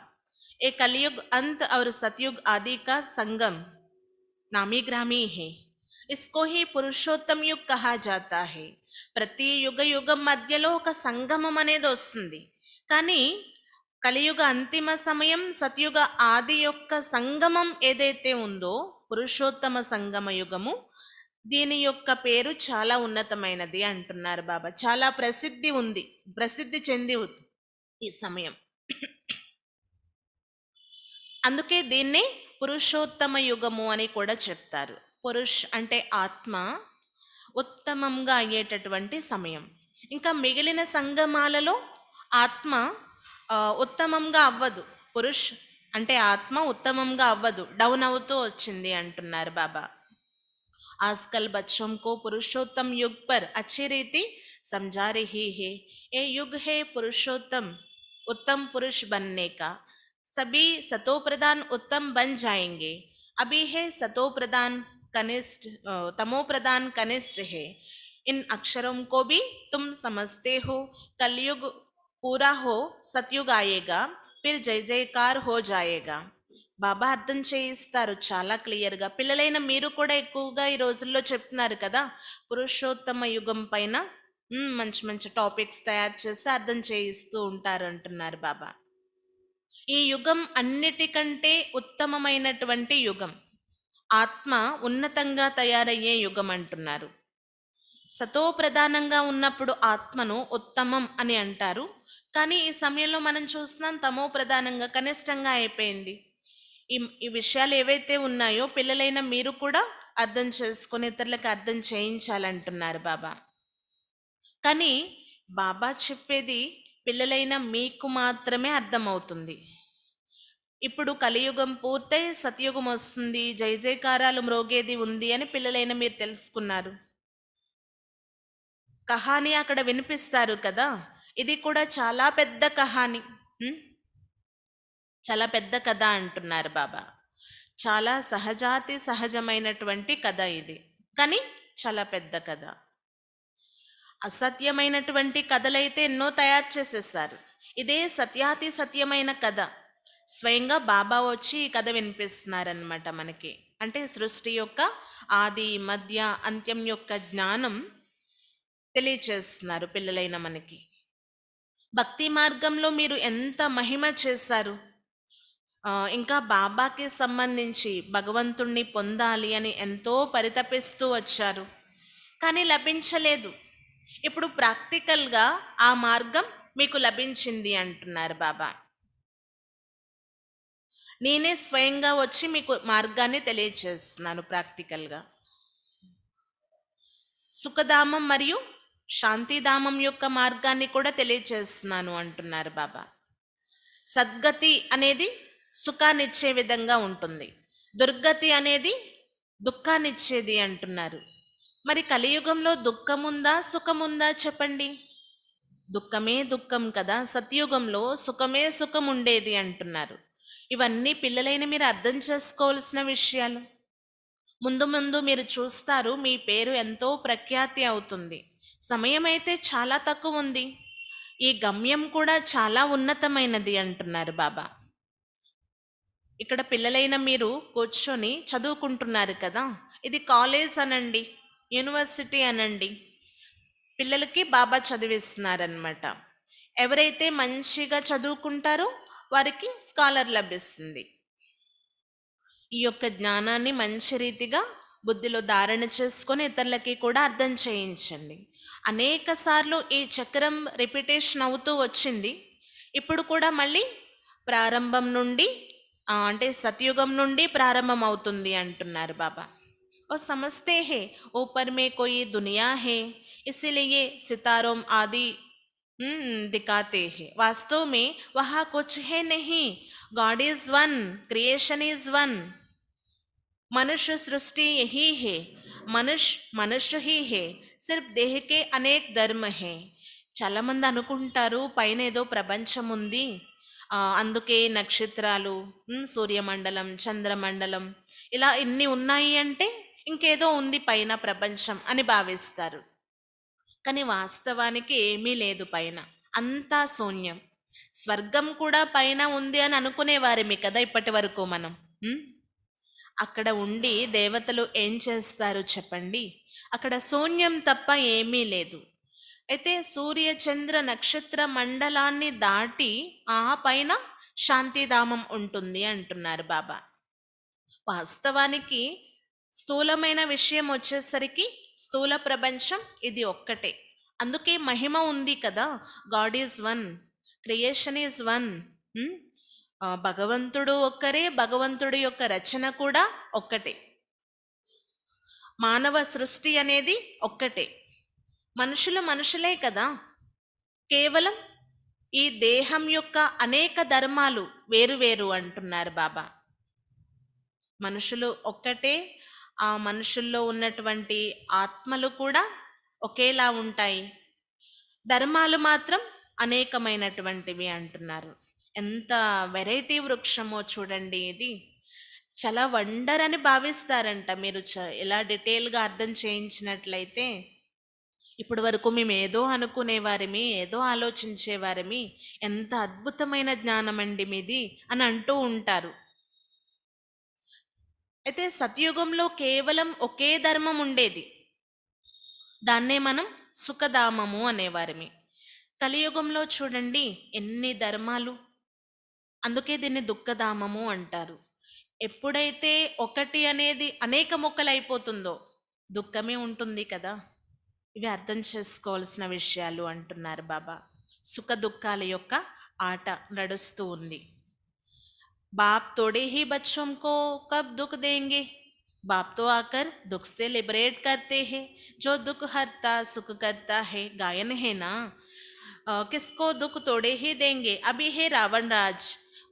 ఏ కలియుగ్ అంత్ और सतयुग आदि का संगम नामी ग्रामी है, इसको ही పురుషోత్తం యుగ్ కహా జాతా హై. ప్రతి యుగ యుగం మధ్యలో ఒక సంగమం అనేది వస్తుంది, కానీ కలియుగ అంతిమ సమయం సత్యుగ ఆది యొక్క సంగమం ఏదైతే ఉందో, పురుషోత్తమ సంగమ యుగము, దీని యొక్క పేరు చాలా ఉన్నతమైనది అంటున్నారు బాబా. చాలా ప్రసిద్ధి ఉంది, ప్రసిద్ధి చెంది ఈ సమయం. అందుకే దీన్ని పురుషోత్తమ యుగము అని కూడా చెప్తారు. పురుష్ అంటే ఆత్మ ఉత్తమంగా అయ్యేటటువంటి సమయం. ఇంకా మిగిలిన సంగమాలలో ఆత్మ ఉత్తమంగా అవ్వదు. పురుష్ అంటే ఆత్మ ఉత్తమంగా అవ్వదు, డౌన్ అవుతూ వచ్చింది అంటున్నారు బాబా. आजकल बच्चों को पुरुषोत्तम युग पर अच्छी रीति समझा रही है. ये युग है पुरुषोत्तम उत्तम पुरुष बनने का. सभी सतो प्रधान उत्तम बन जाएंगे. अभी है सतो प्रधान कनिष्ठ, तमो प्रधान कनिष्ठ है. इन अक्षरों को भी तुम समझते हो. कलयुग पूरा हो, सतयुग आएगा, फिर जय जयकार हो जाएगा. బాబా అర్థం చేయిస్తారు చాలా క్లియర్గా. పిల్లలైన మీరు కూడా ఎక్కువగా ఈ రోజుల్లో చెప్తున్నారు కదా, పురుషోత్తమ యుగం పైన మంచి మంచి టాపిక్స్ తయారు చేసి అర్థం చేయిస్తూ ఉంటారు అంటున్నారు బాబా. ఈ యుగం అన్నిటికంటే ఉత్తమమైనటువంటి యుగం, ఆత్మ ఉన్నతంగా తయారయ్యే యుగం అంటున్నారు. సతో ప్రధానంగా ఉన్నప్పుడు ఆత్మను ఉత్తమం అని అంటారు, కానీ ఈ సమయంలో మనం చూస్తున్నాం తమో ప్రధానంగా కనిష్టంగా అయిపోయింది. ఈ విషయాలు ఏవైతే ఉన్నాయో పిల్లలైన మీరు కూడా అర్థం చేసుకుని ఇతరులకు అర్థం చేయించాలంటున్నారు బాబా. కానీ బాబా చెప్పేది పిల్లలైన మీకు మాత్రమే అర్థమవుతుంది. ఇప్పుడు కలియుగం పూర్తయి సతయుగం వస్తుంది, జయ జయకారాలు మ్రోగేది ఉంది అని పిల్లలైన మీరు తెలుసుకున్నారు. కహాని అక్కడ వినిపిస్తారు కదా, ఇది కూడా చాలా పెద్ద కహాని, చాలా పెద్ద కథ అంటున్నారు బాబా. చాలా సహజాతి సహజమైనటువంటి కథ ఇది, కానీ చాలా పెద్ద కథ. అసత్యమైనటువంటి కథలైతే ఎన్నో తయారు చేసేసారు. ఇదే సత్యాతి సత్యమైన కథ. స్వయంగా బాబా వచ్చి ఈ కథ వినిపిస్తున్నారనమాట మనకి. అంటే సృష్టి యొక్క ఆది, మధ్య, అంత్యం యొక్క జ్ఞానం తెలియచేస్తున్నారు పిల్లలైన మనకి. భక్తి మార్గంలో మీరు ఎంత మహిమ చేశారు. ఇంకా బాబాకి సంబంధించి భగవంతుణ్ణి పొందాలి అని ఎంతో పరితపిస్తూ వచ్చారు. కానీ లభించలేదు. ఇప్పుడు ప్రాక్టికల్గా ఆ మార్గం మీకు లభించింది అంటున్నారు బాబా. నేనే స్వయంగా వచ్చి మీకు మార్గాన్ని తెలియచేస్తున్నాను ప్రాక్టికల్గా. సుఖధామం మరియు శాంతిధామం యొక్క మార్గాన్ని కూడా తెలియచేస్తున్నాను అంటున్నారు బాబా. సద్గతి అనేది సుఖాన్నిచ్చే విధంగా ఉంటుంది, దుర్గతి అనేది దుఃఖాన్నిచ్చేది అంటున్నారు. మరి కలియుగంలో దుఃఖముందా సుఖముందా చెప్పండి? దుఃఖమే దుఃఖం కదా. సత్యుగంలో సుఖమే సుఖం ఉండేది అంటున్నారు. ఇవన్నీ పిల్లలైన మీరు అర్థం చేసుకోవాల్సిన విషయాలు. ముందు ముందు మీరు చూస్తారు, మీ పేరు ఎంతో ప్రఖ్యాతి అవుతుంది. సమయం అయితే చాలా తక్కువ ఉంది. ఈ గమ్యం కూడా చాలా ఉన్నతమైనది అంటున్నారు బాబా. ఇక్కడ పిల్లలైన మీరు కూర్చొని చదువుకుంటున్నారు కదా, ఇది కాలేజ్ అనండి, యూనివర్సిటీ అనండి, పిల్లలకి బాబా చదివిస్తున్నారనమాట. ఎవరైతే మంచిగా చదువుకుంటారో వారికి స్కాలర్ లభిస్తుంది. ఈ యొక్క జ్ఞానాన్ని మంచి రీతిగా బుద్ధిలో ధారణ చేసుకొని ఇతరులకి కూడా అర్థం చేయించండి. అనేక సార్లు ఈ చక్రం రిపిటేషన్ అవుతూ వచ్చింది. ఇప్పుడు కూడా మళ్ళీ ప్రారంభం నుండి అంటే సతయుగం నుండి ప్రారంభం అవుతుంది అంటున్నారు బాబా. और समझते हैं ऊपर में कोई दुनिया है, इसीलिए सितारों आदि दिखाते हैं. वास्तव में वहाँ कुछ है नहीं. God is one, creation is one. मनुष्य सृष्टि यही है, मनुष्य ही है, सिर्फ देह के अनेक धर्म है. చాలా మంది అనుకుంటారు పైన ఏదో ప్రపంచం ఉంది, అందుకే నక్షత్రాలు, సూర్యమండలం, చంద్రమండలం ఇలా ఇన్ని ఉన్నాయి అంటే ఇంకేదో ఉంది పైన ప్రపంచం అని భావిస్తారు. కానీ వాస్తవానికి ఏమీ లేదు పైన, అంతా శూన్యం. స్వర్గం కూడా పైన ఉంది అని అనుకునేవారేమి కదా ఇప్పటి వరకు మనం. అక్కడ ఉండి దేవతలు ఏం చేస్తారు చెప్పండి? అక్కడ శూన్యం తప్ప ఏమీ లేదు. అయితే సూర్య చంద్ర నక్షత్ర మండలాన్ని దాటి ఆ పైన శాంతిధామం ఉంటుంది అంటున్నారు బాబా. వాస్తవానికి స్థూలమైన విషయం వచ్చేసరికి స్థూల ప్రపంచం ఇది ఒక్కటే. అందుకే మహిమ ఉంది కదా, God is one, creation is one. భగవంతుడు ఒక్కరే, భగవంతుడి యొక్క రచన కూడా ఒక్కటే, మానవ సృష్టి అనేది ఒక్కటే, మనుషులు మనుషులే కదా. కేవలం ఈ దేహం యొక్క అనేక ధర్మాలు వేరు వేరు అంటున్నారు బాబా. మనుషులు ఒక్కటే, ఆ మనుషుల్లో ఉన్నటువంటి ఆత్మలు కూడా ఒకేలా ఉంటాయి, ధర్మాలు మాత్రం అనేకమైనటువంటివి అంటున్నారు. ఎంత వెరైటీ వృక్షమో చూడండి. ఇది చాలా వండర్ అని భావిస్తారంట మీరు ఎలా డీటెయిల్గా అర్థం చేయించినట్లయితే. ఇప్పటి వరకు మేము ఏదో అనుకునేవారిమి, ఏదో ఆలోచించేవారిమి, ఎంత అద్భుతమైన జ్ఞానం అండి మీది అని అంటూ ఉంటారు. అయితే సత్యుగంలో కేవలం ఒకే ధర్మం ఉండేది, దాన్నే మనం సుఖధామము అనేవారిమి. కలియుగంలో చూడండి ఎన్ని ధర్మాలు, అందుకే దీన్ని దుఃఖధామము అంటారు. ఎప్పుడైతే ఒకటి అనేది అనేక ముక్కలైపోతుందో దుఃఖమే ఉంటుంది కదా. ఇవి అర్థం చేసుకోవాల్సిన విషయాలు అంటున్నారు బాబా. సుఖ దుఃఖాల యొక్క ఆట నడుస్తూ ఉంది. బాప్ తోడే హీ బచ్చోं को कब दुख देंगे, बाप तो आकर दुख से लिबरेट करते हैं, जो दुख हरता सुख करता है, गायन है ना. किसको दुख तोड़े ही देंगे. अभी है रावण राज,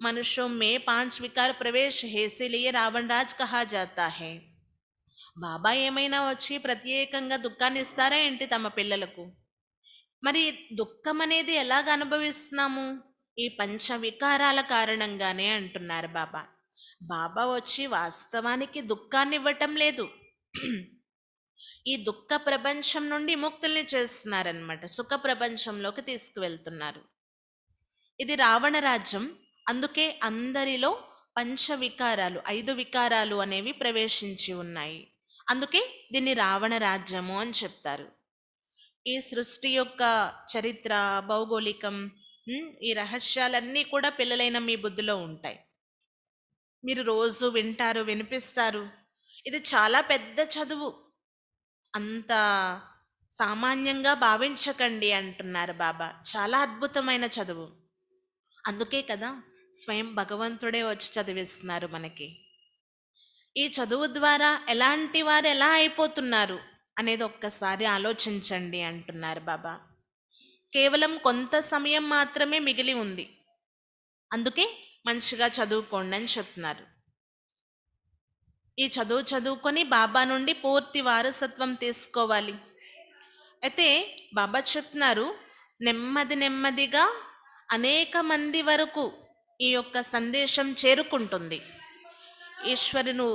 मनुष्यों में 5 विकार प्रवेश है, इसीलिए रावण राज कहा जाता है. బాబా ఏమైనా వచ్చి ప్రత్యేకంగా దుఃఖాన్ని ఇస్తారా ఏంటి తమ పిల్లలకు? మరి దుఃఖం అనేది ఎలాగ అనుభవిస్తున్నాము? ఈ పంచ వికారాల కారణంగానే అంటున్నారు బాబా. బాబా వచ్చి వాస్తవానికి దుఃఖాన్ని ఇవ్వటం లేదు, ఈ దుఃఖ ప్రపంచం నుండి ముక్తుల్ని చేస్తున్నారనమాట, సుఖ ప్రపంచంలోకి తీసుకువెళ్తున్నారు. ఇది రావణ రాజ్యం. అందుకే అందరిలో పంచవికారాలు, 5 వికారాలు అనేవి ప్రవేశించి ఉన్నాయి. అందుకే దీన్ని రావణ రాజ్యము అని చెప్తారు. ఈ సృష్టి యొక్క చరిత్ర, భౌగోళికం, ఈ రహస్యాలన్నీ కూడా పిల్లలైన మీ బుద్ధిలో ఉంటాయి. మీరు రోజు వింటారు, వినిపిస్తారు. ఇది చాలా పెద్ద చదువు. అంత సామాన్యంగా భావించకండి అంటున్నారు బాబా. చాలా అద్భుతమైన చదువు. అందుకే కదా స్వయం భగవంతుడే వచ్చి చదివిస్తున్నారు మనకి. ఈ చదువు ద్వారా ఎలాంటి వారు ఎలా అయిపోతున్నారు అనేది ఒక్కసారి ఆలోచించండి అంటున్నారు బాబా. కేవలం కొంత సమయం మాత్రమే మిగిలి ఉంది. అందుకే మంచిగా చదువుకోండి అని చెప్తున్నారు. ఈ చదువు చదువుకొని బాబా నుండి పూర్తి వారసత్వం తీసుకోవాలి. అయితే బాబా చెప్తున్నారు, నెమ్మది నెమ్మదిగా అనేక మంది వరకు ఈ యొక్క సందేశం చేరుకుంటుంది. ఈశ్వరును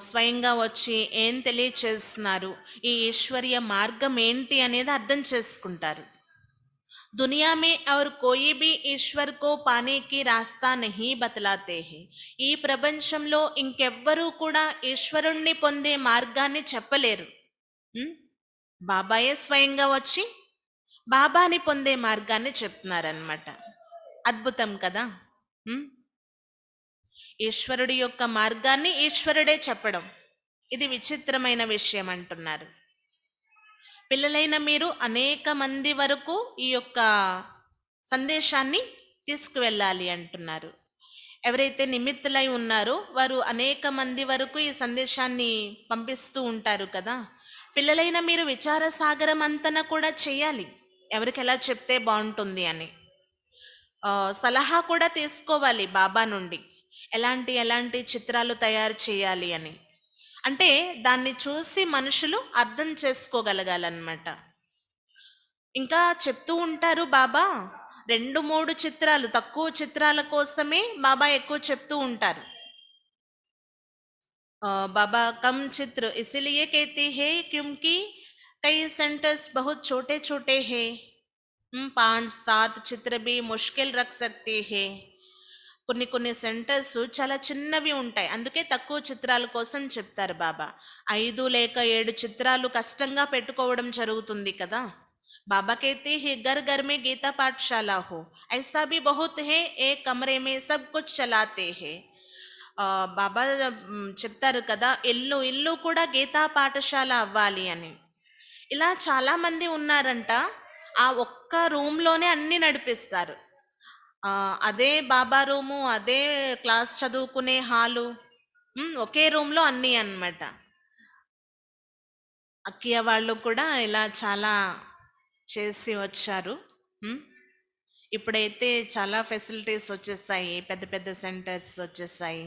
స్వయంగా వచ్చి ఏం తెలియచేస్తున్నారు, ఈ ఈశ్వరీయ మార్గం ఏంటి అనేది అర్థం చేసుకుంటారు. దునియా మే और कोई भी ఈశ్వర్ కో పానే కి రాస్తా నహీ బతలాతే హే. ఈ ప్రపంచంలో ఇంకెవ్వరూ కూడా ఈశ్వరుణ్ణి పొందే మార్గాన్ని చెప్పలేరు. బాబాయే స్వయంగా వచ్చి బాబాని పొందే మార్గాన్ని చెప్తున్నారనమాట. అద్భుతం కదా. ఈశ్వరుడి యొక్క మార్గాన్ని ఈశ్వరుడే చెప్పడం, ఇది విచిత్రమైన విషయం అంటున్నారు. పిల్లలైన మీరు అనేక మంది వరకు ఈ యొక్క సందేశాన్ని తీసుకువెళ్ళాలి అంటున్నారు. ఎవరైతే నిమిత్తులై ఉన్నారో వారు అనేక మంది వరకు ఈ సందేశాన్ని పంపిస్తూ ఉంటారు కదా. పిల్లలైన మీరు విచార సాగరం అంతన కూడా చేయాలి, ఎవరికి ఎలా చెప్తే బాగుంటుంది అని. సలహా కూడా తీసుకోవాలి బాబా నుండి, ఎలాంటి చిత్రాలు తయారు చేయాలి అని. అంటే దాన్ని చూసి మనుషులు అర్థం చేసుకోగలగాలన్నమాట. ఇంకా చెప్తూ ఉంటారు బాబా, 2-3 చిత్రాలు, తక్కువ చిత్రాల కోసమే బాబా ఎక్కువ చెప్తూ ఉంటారు. बाबा कम चित्र इसीलिए कहते हैं क्योंकि कई सेंटेंस बहुत छोटे छोटे हैं. 5-7 చిత్ర भी मुश्किल रख सकते हैं. కొన్ని సెంటర్స్ చాలా చిన్నవి ఉంటాయి, అందుకే తక్కువ చిత్రాల కోసం చెప్తారు బాబా. 5 లేక 7 చిత్రాలు కష్టంగా పెట్టుకోవడం జరుగుతుంది కదా. बाबा कहते हैं घर घर में गीता पाठशाला हो, ऐसा भी बहुत है, एक कमरे में सब कुछ चलाते हैं. బాబా చెప్తారు కదా, ఇల్లు ఇల్లు కూడా గీతా పాఠశాల అవ్వాలి అని. ఇలా చాలా మంది ఉన్నారంట, ఆ ఒక్క రూమ్లోనే అన్ని నడిపిస్తారు. అదే బాబా రూము, అదే క్లాస్ చదువుకునే హాలు, ఒకే రూమ్లో అన్నీ అన్నమాట. అక్కయ్య వాళ్ళు కూడా ఇలా చాలా చేసి వచ్చారు. ఇప్పుడైతే చాలా ఫెసిలిటీస్ వచ్చేసాయి, పెద్ద పెద్ద సెంటర్స్ వచ్చేసాయి.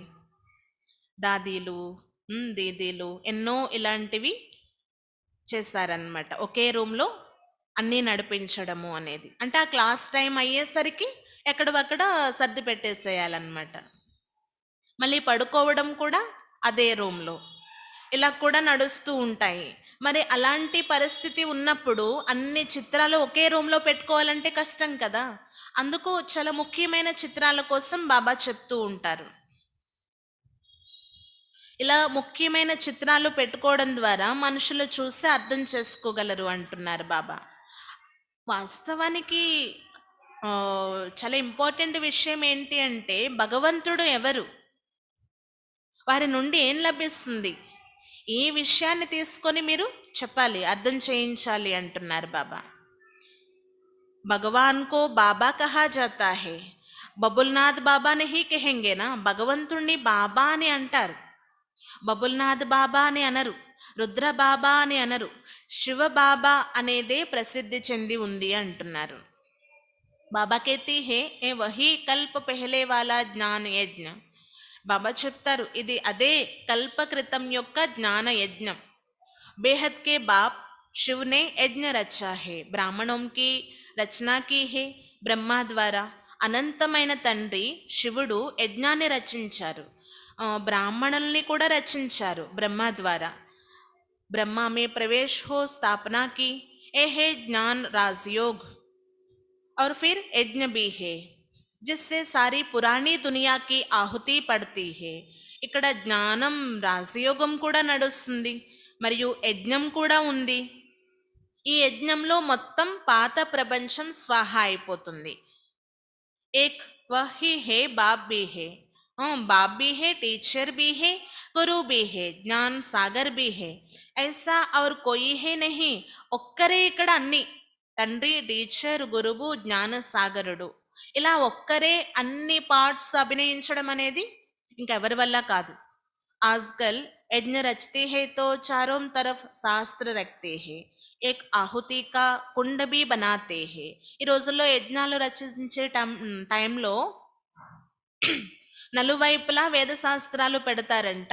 దాదీలు, దీదీలు ఎన్నో ఇలాంటివి చేశారనమాట. ఒకే రూమ్లో అన్నీ నడిపించడము అనేది. అంటే ఆ క్లాస్ టైం అయ్యేసరికి ఎక్కడవక్కడ సర్ది పెట్టేసేయాలన్నమాట. మళ్ళీ పడుకోవడం కూడా అదే రూమ్లో. ఇలా కూడా నడుస్తూ ఉంటాయి. మరి అలాంటి పరిస్థితి ఉన్నప్పుడు అన్ని చిత్రాలు ఒకే రూమ్లో పెట్టుకోవాలంటే కష్టం కదా. అందుకు చాలా ముఖ్యమైన చిత్రాల కోసం బాబా చెప్తూ ఉంటారు. ఇలా ముఖ్యమైన చిత్రాలు పెట్టుకోవడం ద్వారా మనుషులు చూసి అర్థం చేసుకోగలరు అంటున్నారు బాబా. వాస్తవానికి చాలా ఇంపార్టెంట్ విషయం ఏంటి అంటే, భగవంతుడు ఎవరు, వారి నుండి ఏం లభిస్తుంది, ఈ విషయాన్ని తీసుకొని మీరు చెప్పాలి, అర్థం చేయించాలి అంటున్నారు బాబా. భగవాన్ కో బాబా కహా జాతా హే, బబుల్నాథ్ బాబా నహీ కహెంగేనా. భగవంతుణ్ణి బాబా అని అంటారు, బబుల్నాథ్ బాబా అని అనరు, రుద్ర బాబా అని అనరు, శివ బాబా అనేదే ప్రసిద్ధి చెంది ఉంది అంటున్నారు. బాబా कहते हैं ఏ వహీ కల్ప పెహలే వాలా జ్ఞాన యజ్ఞ. బాబా చెప్తారు, ఇది అదే కల్ప క్రితం యొక్క జ్ఞాన యజ్ఞం. బేహద్ కే బాప్ शिव ने यज्ञ रचा है, ब्राह्मणों की रचना की है బ్రహ్మ ద్వారా. అనంతమైన తండ్రి శివుడు యజ్ఞాన్ని రచించారు, బ్రాహ్మణుల్ని కూడా రచించారు బ్రహ్మ ద్వారా. ब्रह्मा में प्रवेश हो, स्थापना की, ये है ज्ञान राजयोग। और फिर यज्ञ भी है, जिससे सारी पुरानी दुनिया की ఆహుతి పడుతీ है. ఇక్కడ జ్ఞానం రాజయోగం కూడా నడుస్తుంది, మరియు యజ్ఞం కూడా ఉంది. ఈ యజ్ఞంలో మొత్తం పాత ప్రపంచం స్వాహ అయిపోతుంది. एक वह ही है, बाप भी है. बाप भी है, टीचर भी है, गुरु भी है, ज्ञान सागर भी है. ऐसा और कोई है नहीं. ఒక్కరే ఇక్కడ అన్ని, తండ్రి, టీచర్, గురువు, జ్ఞాన సాగరుడు, ఇలా ఒక్కరే అన్ని పార్ట్స్ అభినయించడం అనేది ఇంకెవరి వల్ల కాదు. आजकल यज्ञ रचते हैं तो चारों तरफ शास्त्र रखते हैं, एक ఆహుతి కా కుండ भी बनाते हैं. ఈ రోజుల్లో యజ్ఞాలు రచించే టైంలో నలువైపులా వేద శాస్త్రాలు పెడతారంట.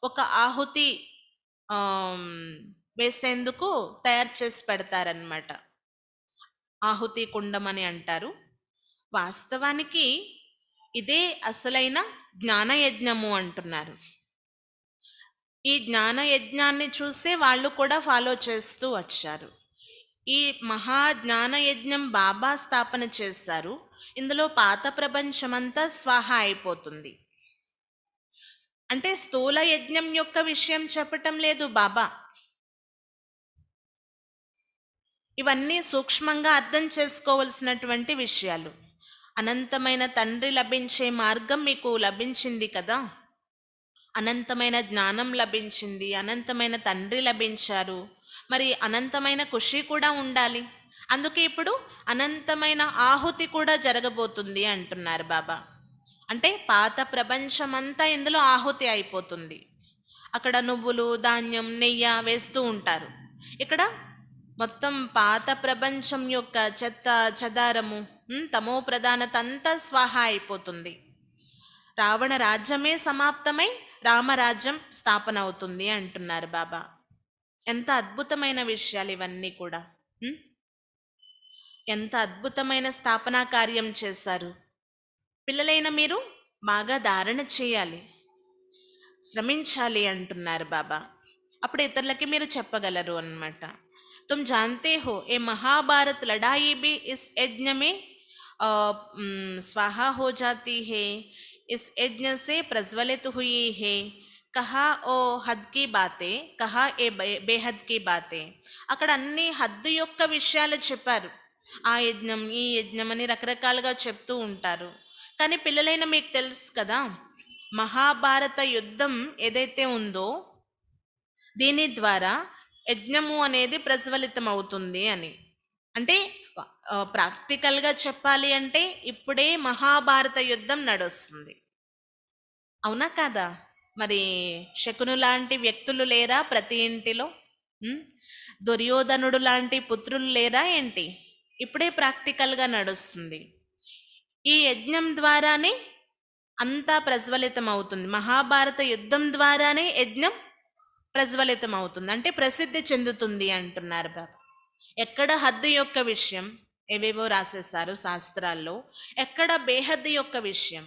ఒక ఆహుతి ఆమ్, వేసేందుకు తయారు చేసి పెడతారనమాట. ఆహుతి కుండం అని అంటారు. వాస్తవానికి ఇదే అసలైన జ్ఞానయజ్ఞము అంటున్నారు. ఈ జ్ఞాన యజ్ఞాన్ని చూసే వాళ్ళు కూడా ఫాలో చేస్తూ వచ్చారు. ఈ మహా జ్ఞాన యజ్ఞం బాబా స్థాపన చేశారు. ఇందులో పాత ప్రపంచమంతా స్వాహ అయిపోతుంది. అంటే స్థూల యజ్ఞం యొక్క విషయం చెప్పటం లేదు బాబా. ఇవన్నీ సూక్ష్మంగా అర్థం చేసుకోవలసినటువంటి విషయాలు. అనంతమైన తండ్రి లభించే మార్గం మీకు లభించింది కదా, అనంతమైన జ్ఞానం లభించింది, అనంతమైన తండ్రి లభించారు, మరి అనంతమైన ఖుషి కూడా ఉండాలి. అందుకే ఇప్పుడు అనంతమైన ఆహుతి కూడా జరగబోతుంది అంటున్నారు బాబా. అంటే పాత ప్రపంచమంతా ఇందులో ఆహుతి అయిపోతుంది. అక్కడ నువ్వులు, ధాన్యం, నెయ్యి వేస్తూ ఉంటారు. ఇక్కడ మొత్తం పాత ప్రపంచం యొక్క చెత్త చెదారము, తమో ప్రధానత అంతా స్వాహ అయిపోతుంది. రావణ రాజ్యమే సమాప్తమై రామరాజ్యం స్థాపన అవుతుంది అంటున్నారు బాబా. ఎంత అద్భుతమైన విషయాలు ఇవన్నీ కూడా. ఎంత అద్భుతమైన స్థాపనా కార్యం చేశారు. పిల్లలైన మీరు బాగా ధారణ చేయాలి, శ్రమించాలి అంటున్నారు బాబా. అప్పుడు ఇతరులకి మీరు చెప్పగలరు అన్నమాట. तुम जानते हो ये महाभारत लड़ाई भी इस यज्ञ में स्वाहा हो जाती है, इस यज्ञ से प्रज्वलित हुई है. कहा ओ हद की बातें, कहा ఏ బేహద్ की बातें. అక్కడ అన్ని హద్దు యొక్క విషయాలు చెప్పారు. ఆ యజ్ఞం, ఈ యజ్ఞం అని రకరకాలుగా చెప్తూ ఉంటారు. కానీ పిల్లలైన మీకు తెలుసు కదా, మహాభారత యుద్ధం ఏదైతే ఉందో దీని ద్వారా యజ్ఞము అనేది ప్రజ్వలితం అవుతుంది అని. అంటే ప్రాక్టికల్గా చెప్పాలి అంటే ఇప్పుడే మహాభారత యుద్ధం నడుస్తుంది, అవునా కాదా? మరి శకును లాంటి వ్యక్తులు లేరా ప్రతి ఇంటిలో? దుర్యోధనుడు లాంటి పుత్రులు లేరా ఏంటి? ఇప్పుడే ప్రాక్టికల్గా నడుస్తుంది. ఈ యజ్ఞం ద్వారానే అంతా ప్రజ్వలితం అవుతుంది. మహాభారత యుద్ధం ద్వారానే యజ్ఞం ప్రజ్వలితం అవుతుంది, అంటే ప్రసిద్ధి చెందుతుంది అంటున్నారు బాబా. ఎక్కడ హద్దు యొక్క విషయం ఏవేవో రాసేసారు శాస్త్రాల్లో, ఎక్కడ బేహద్దు యొక్క విషయం.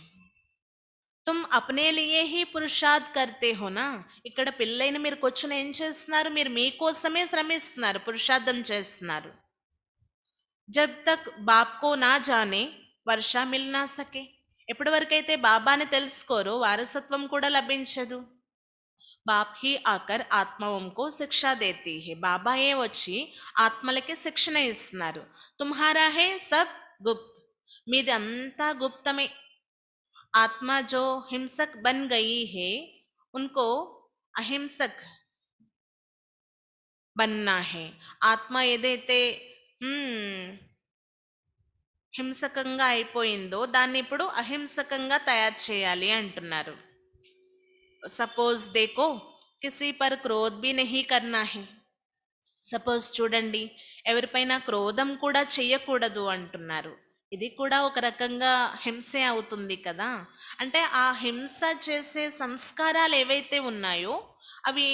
తుమ్ అప్నే లియే హీ పురుషార్థ్ కర్తే హోనా. ఇక్కడ పిల్లైన మీరు కూర్చుని ఏం చేస్తున్నారు? మీరు మీకోసమే శ్రమిస్తున్నారు, పురుషార్థం చేస్తున్నారు. జబ్ తక్ బాప్కో నా జానే వర్ష మిల్ నా సకే. ఎప్పటి వరకైతే బాబాని తెలుసుకోరో వారసత్వం కూడా లభించదు. బాప్ హీ ఆకర్ ఆత్మవంకో శిక్ష దేతీ హే. బాబాయే వచ్చి ఆత్మలకి శిక్షణ ఇస్తున్నారు. తుమ్హారా హే సబ్ గుప్త్, మీది అంతా గుప్తమే. ఆత్మ జో హింసక్ బన్ గయి హే ఉన్కో అహింసక్ బన్నా హే. ఆత్మ ఏదైతే హింసకంగా అయిపోయిందో దాన్ని ఇప్పుడు అహింసకంగా తయారు చేయాలి అంటున్నారు. సపోజ్ దేకో కిసి పర్ క్రోధ్ బి నహీ కర్నా హే. సపోజ్ చూడండి, ఎవరిపైన క్రోధం కూడా చెయ్యకూడదు అంటున్నారు. ఇది కూడా ఒక రకంగా హింసే అవుతుంది కదా. అంటే ఆ హింస చేసే సంస్కారాలు ఏవైతే ఉన్నాయో అవి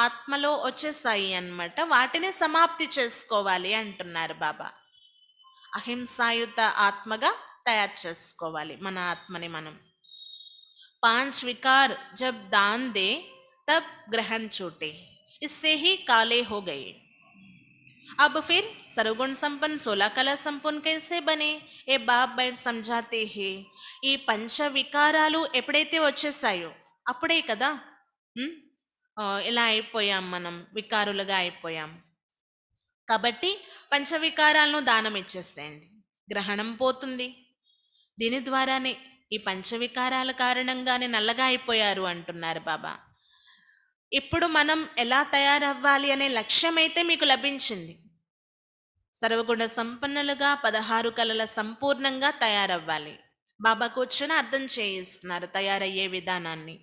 ఆత్మలో వచ్చేసాయి అన్నమాట. వాటిని సమాప్తి చేసుకోవాలి అంటున్నారు బాబా. అహింసాయుత ఆత్మగా తయారు చేసుకోవాలి మన ఆత్మని మనం. 5 विकार जब दान दे तब ग्रहण छूटे. इससे ही काले हो गए। अब फिर सर्वगुण संपन्न 16 कला संపन्न कैसे बने? ఏ బాబ్ బయట సంజాతే హే. ఈ పంచ వికారాలు ఎప్పుడైతే వచ్చేసాయో అప్పుడే కదా ఉమ్, ఇలా అయిపోయాం, మనం వికారులుగా అయిపోయాం. కాబట్టి పంచవికారాలను దానం ఇచ్చేసేయండి, గ్రహణం పోతుంది. దీని ద్వారానే ఈ పంచవికారాల కారణంగానే నల్లగా అయిపోయారు అంటున్నారు బాబా. ఇప్పుడు మనం ఎలా తయారవ్వాలి అనే లక్ష్యం అయితే మీకు లభించింది. సర్వగుణ సంపన్నులుగా 16 కళల సంపూర్ణంగా తయారవ్వాలి. బాబా కూర్చొని అర్థం చేయిస్తున్నారు తయారయ్యే విధానాన్ని.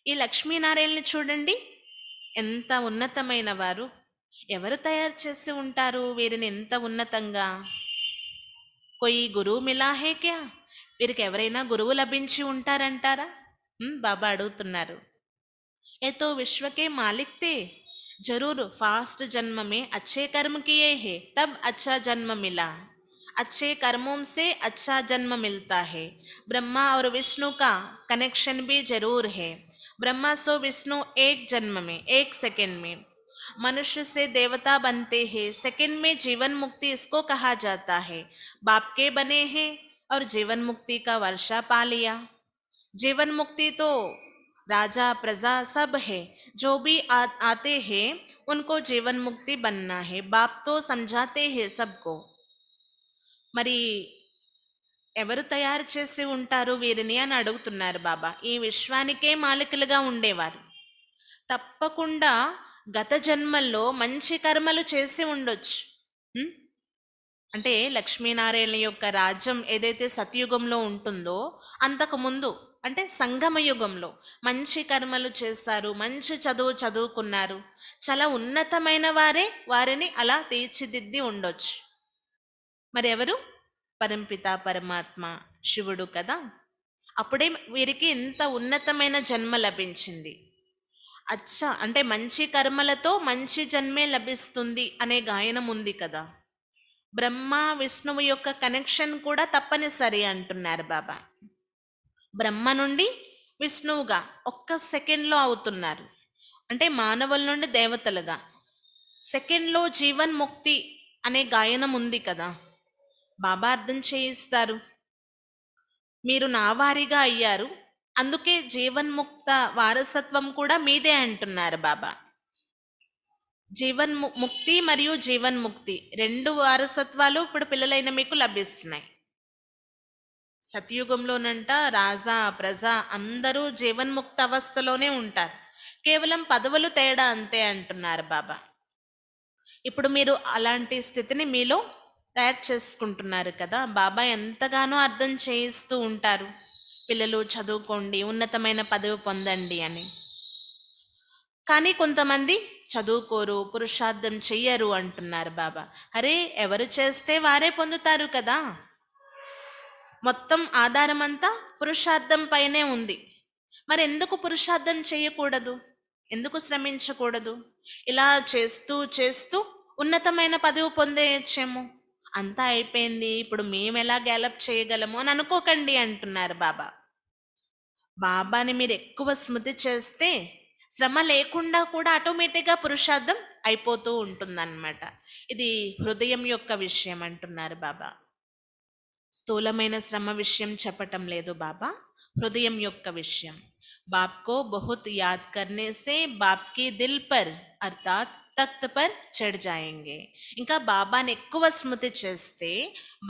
ఈ లక్ష్మీనారాయణని చూడండి, ఎంత ఉన్నతమైన వారు. ఎవరు తయారు చేసి ఉంటారు వీరిని ఎంత ఉన్నతంగా? కొయి గురువు మిలా హే క్యా? వీరికి ఎవరైనా గురువు లభించి ఉంటారంటారా? బాబా అడుగుతున్నారు. ये तो विश्व के मालिक थे, जरूर फास्ट जन्म में अच्छे कर्म किए हैं तब अच्छा जन्म मिला। अच्छे कर्मों से अच्छा जन्म मिलता है। ब्रह्मा और विष्णु का कनेक्शन भी जरूर है। ब्रह्मा सो विष्णु एक जन्म में, एक सेकंड में मनुष्य से देवता बनते हैं। सेकंड में जीवन मुक्ति इसको कहा जाता है। बाप के बने हैं और जीवन मुक्ति का वर्षा पा लिया। जीवन मुक्ति तो राजा प्रजा सब है, जो भी आते हैं उनको जीवन मुक्ति बनना है। बाप तो समझाते हैं सबको. మరి ఎవరు తయారు చేసి ఉంటారు వీరిని అని అడుగుతున్నారు బాబా. ఈ విశ్వానికే మాలికలుగా ఉండేవారు. తప్పకుండా గత జన్మల్లో మంచి కర్మలు చేసి ఉండొచ్చు. అంటే లక్ష్మీనారాయణ యొక్క రాజ్యం ఏదైతే సతయుగంలో ఉంటుందో అంతకు ముందు అంటే సంగమ యుగంలో మంచి కర్మలు చేస్తారు, మంచి చదువు చదువుకున్నారు, చాలా ఉన్నతమైన వారే వారిని అలా తీర్చిదిద్ది ఉండొచ్చు. మరి ఎవరు? పరంపిత పరమాత్మ శివుడు కదా. అప్పుడే వీరికి ఇంత ఉన్నతమైన జన్మ లభించింది. అచ్చా అంటే మంచి కర్మలతో మంచి జన్మే లభిస్తుంది అనే గాయనం ఉంది కదా. బ్రహ్మ విష్ణువు యొక్క కనెక్షన్ కూడా తప్పనిసరి అంటున్నారు బాబా. బ్రహ్మ నుండి విష్ణువుగా ఒక్క సెకండ్లో అవుతున్నారు, అంటే మానవుల నుండి దేవతలుగా. సెకండ్లో జీవన్ ముక్తి అనే గాయనం ఉంది కదా. బాబా అర్థం చేయిస్తారు, మీరు నా వారిగా అయ్యారు, అందుకే జీవన్ముక్త వారసత్వం కూడా మీదే అంటున్నారు బాబా. ముక్తి మరియు జీవన్ముక్తి రెండు వారసత్వాలు ఇప్పుడు పిల్లలైన మీకు లభిస్తున్నాయి. సతయుగంలోనంట రాజా ప్రజ అందరూ జీవన్ముక్త అవస్థలోనే ఉంటారు, కేవలం పదవులు తేడా అంతే అంటున్నారు బాబా. ఇప్పుడు మీరు అలాంటి స్థితిని మీలో తయారు చేసుకుంటున్నారు కదా. బాబా ఎంతగానో అర్థం చేయిస్తూ ఉంటారు, పిల్లలు చదువుకోండి, ఉన్నతమైన పదవి పొందండి అని. కానీ కొంతమంది చదువుకోరు, పురుషార్థం చెయ్యరు అంటున్నారు బాబా. అరే, ఎవరు చేస్తే వారే పొందుతారు కదా. మొత్తం ఆధారం అంతా పురుషార్థం పైనే ఉంది. మరి ఎందుకు పురుషార్థం చేయకూడదు? ఎందుకు శ్రమించకూడదు? ఇలా చేస్తూ చేస్తూ ఉన్నతమైన పదవి పొందేయచ్చేమో. అంతా అయిపోయింది, ఇప్పుడు మేము ఎలా గ్యాలప్ చేయగలము అని అనుకోకండి అంటున్నారు బాబా. బాబాని మీరు ఎక్కువ స్మృతి చేస్తే శ్రమ లేకుండా కూడా ఆటోమేటిక్గా పురుషార్థం అయిపోతూ ఉంటుందన్నమాట. ఇది హృదయం యొక్క విషయం అంటున్నారు బాబా. స్థూలమైన శ్రమ విషయం చెప్పటం లేదు బాబా, హృదయం యొక్క విషయం. बाप को बहुत याद करने से बाप की दिल पर अर्थात तख्त पर चढ़ जाएंगे. ఇంకా బాబాని ఎక్కువ స్మృతి చేస్తే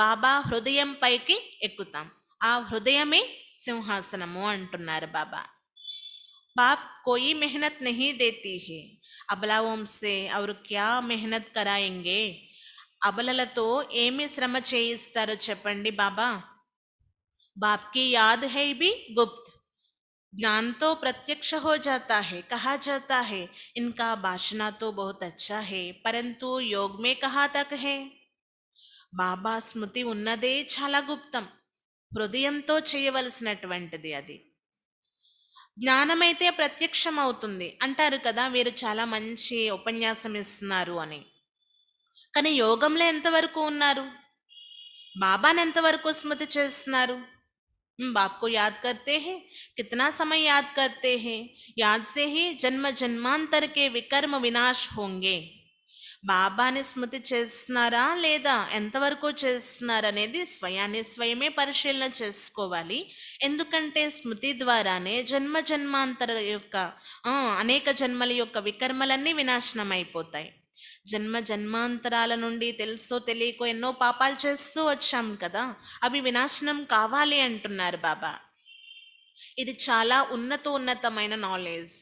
బాబా హృదయం పైకి ఎక్కుతాం. ఆ హృదయమే సింహాసనము అంటున్నారు బాబా. बाप कोई मेहनत नहीं देती है, अबलाओं से और क्या मेहनत कराएंगे. అబలలతో ఏమి శ్రమ చేయిస్తారో చెప్పండి బాబా. बाप की याद है भी गुप्त, ज्ञान तो प्रत्यक्ष हो जाता है. कहा जाता है इनका भाषण तो बहुत अच्छा है, परंतु योग में कहाँ तक है. బాబా స్మృతి ఉన్నదే చాలా గుప్తం, హృదయంతో చేయవలసినటువంటిది అది. జ్ఞానమైతే ప్రత్యక్షం అవుతుంది అంటారు కదా, వీరు చాలా మంచి ఉపన్యాసం ఇస్తున్నారు అని. కానీ యోగంలో ఎంతవరకు ఉన్నారు? బాబాని ఎంతవరకు స్మృతి చేస్తున్నారు? बाप को याद करते हैं, कितना समय याद करते हैं, याद से ही जन्म जन्मांतर के विకర్మ వినాశ్ होंगे. బాబాని స్మృతి చేస్తున్నారా లేదా, ఎంతవరకు చేస్తున్నారనేది స్వయాన్ని స్వయమే పరిశీలన చేసుకోవాలి. ఎందుకంటే స్మృతి ద్వారానే జన్మ జన్మాంతర యొక్క అనేక జన్మల యొక్క వికర్మలన్నీ వినాశనం అయిపోతాయి. జన్మ జన్మాంతరాల నుండి తెలుసో తెలియకో ఎన్నో పాపాలు చేస్తూ వచ్చాం కదా, అవి వినాశనం కావాలి అంటున్నారు బాబా. ఇది చాలా ఉన్నతమైన నాలెడ్జ్.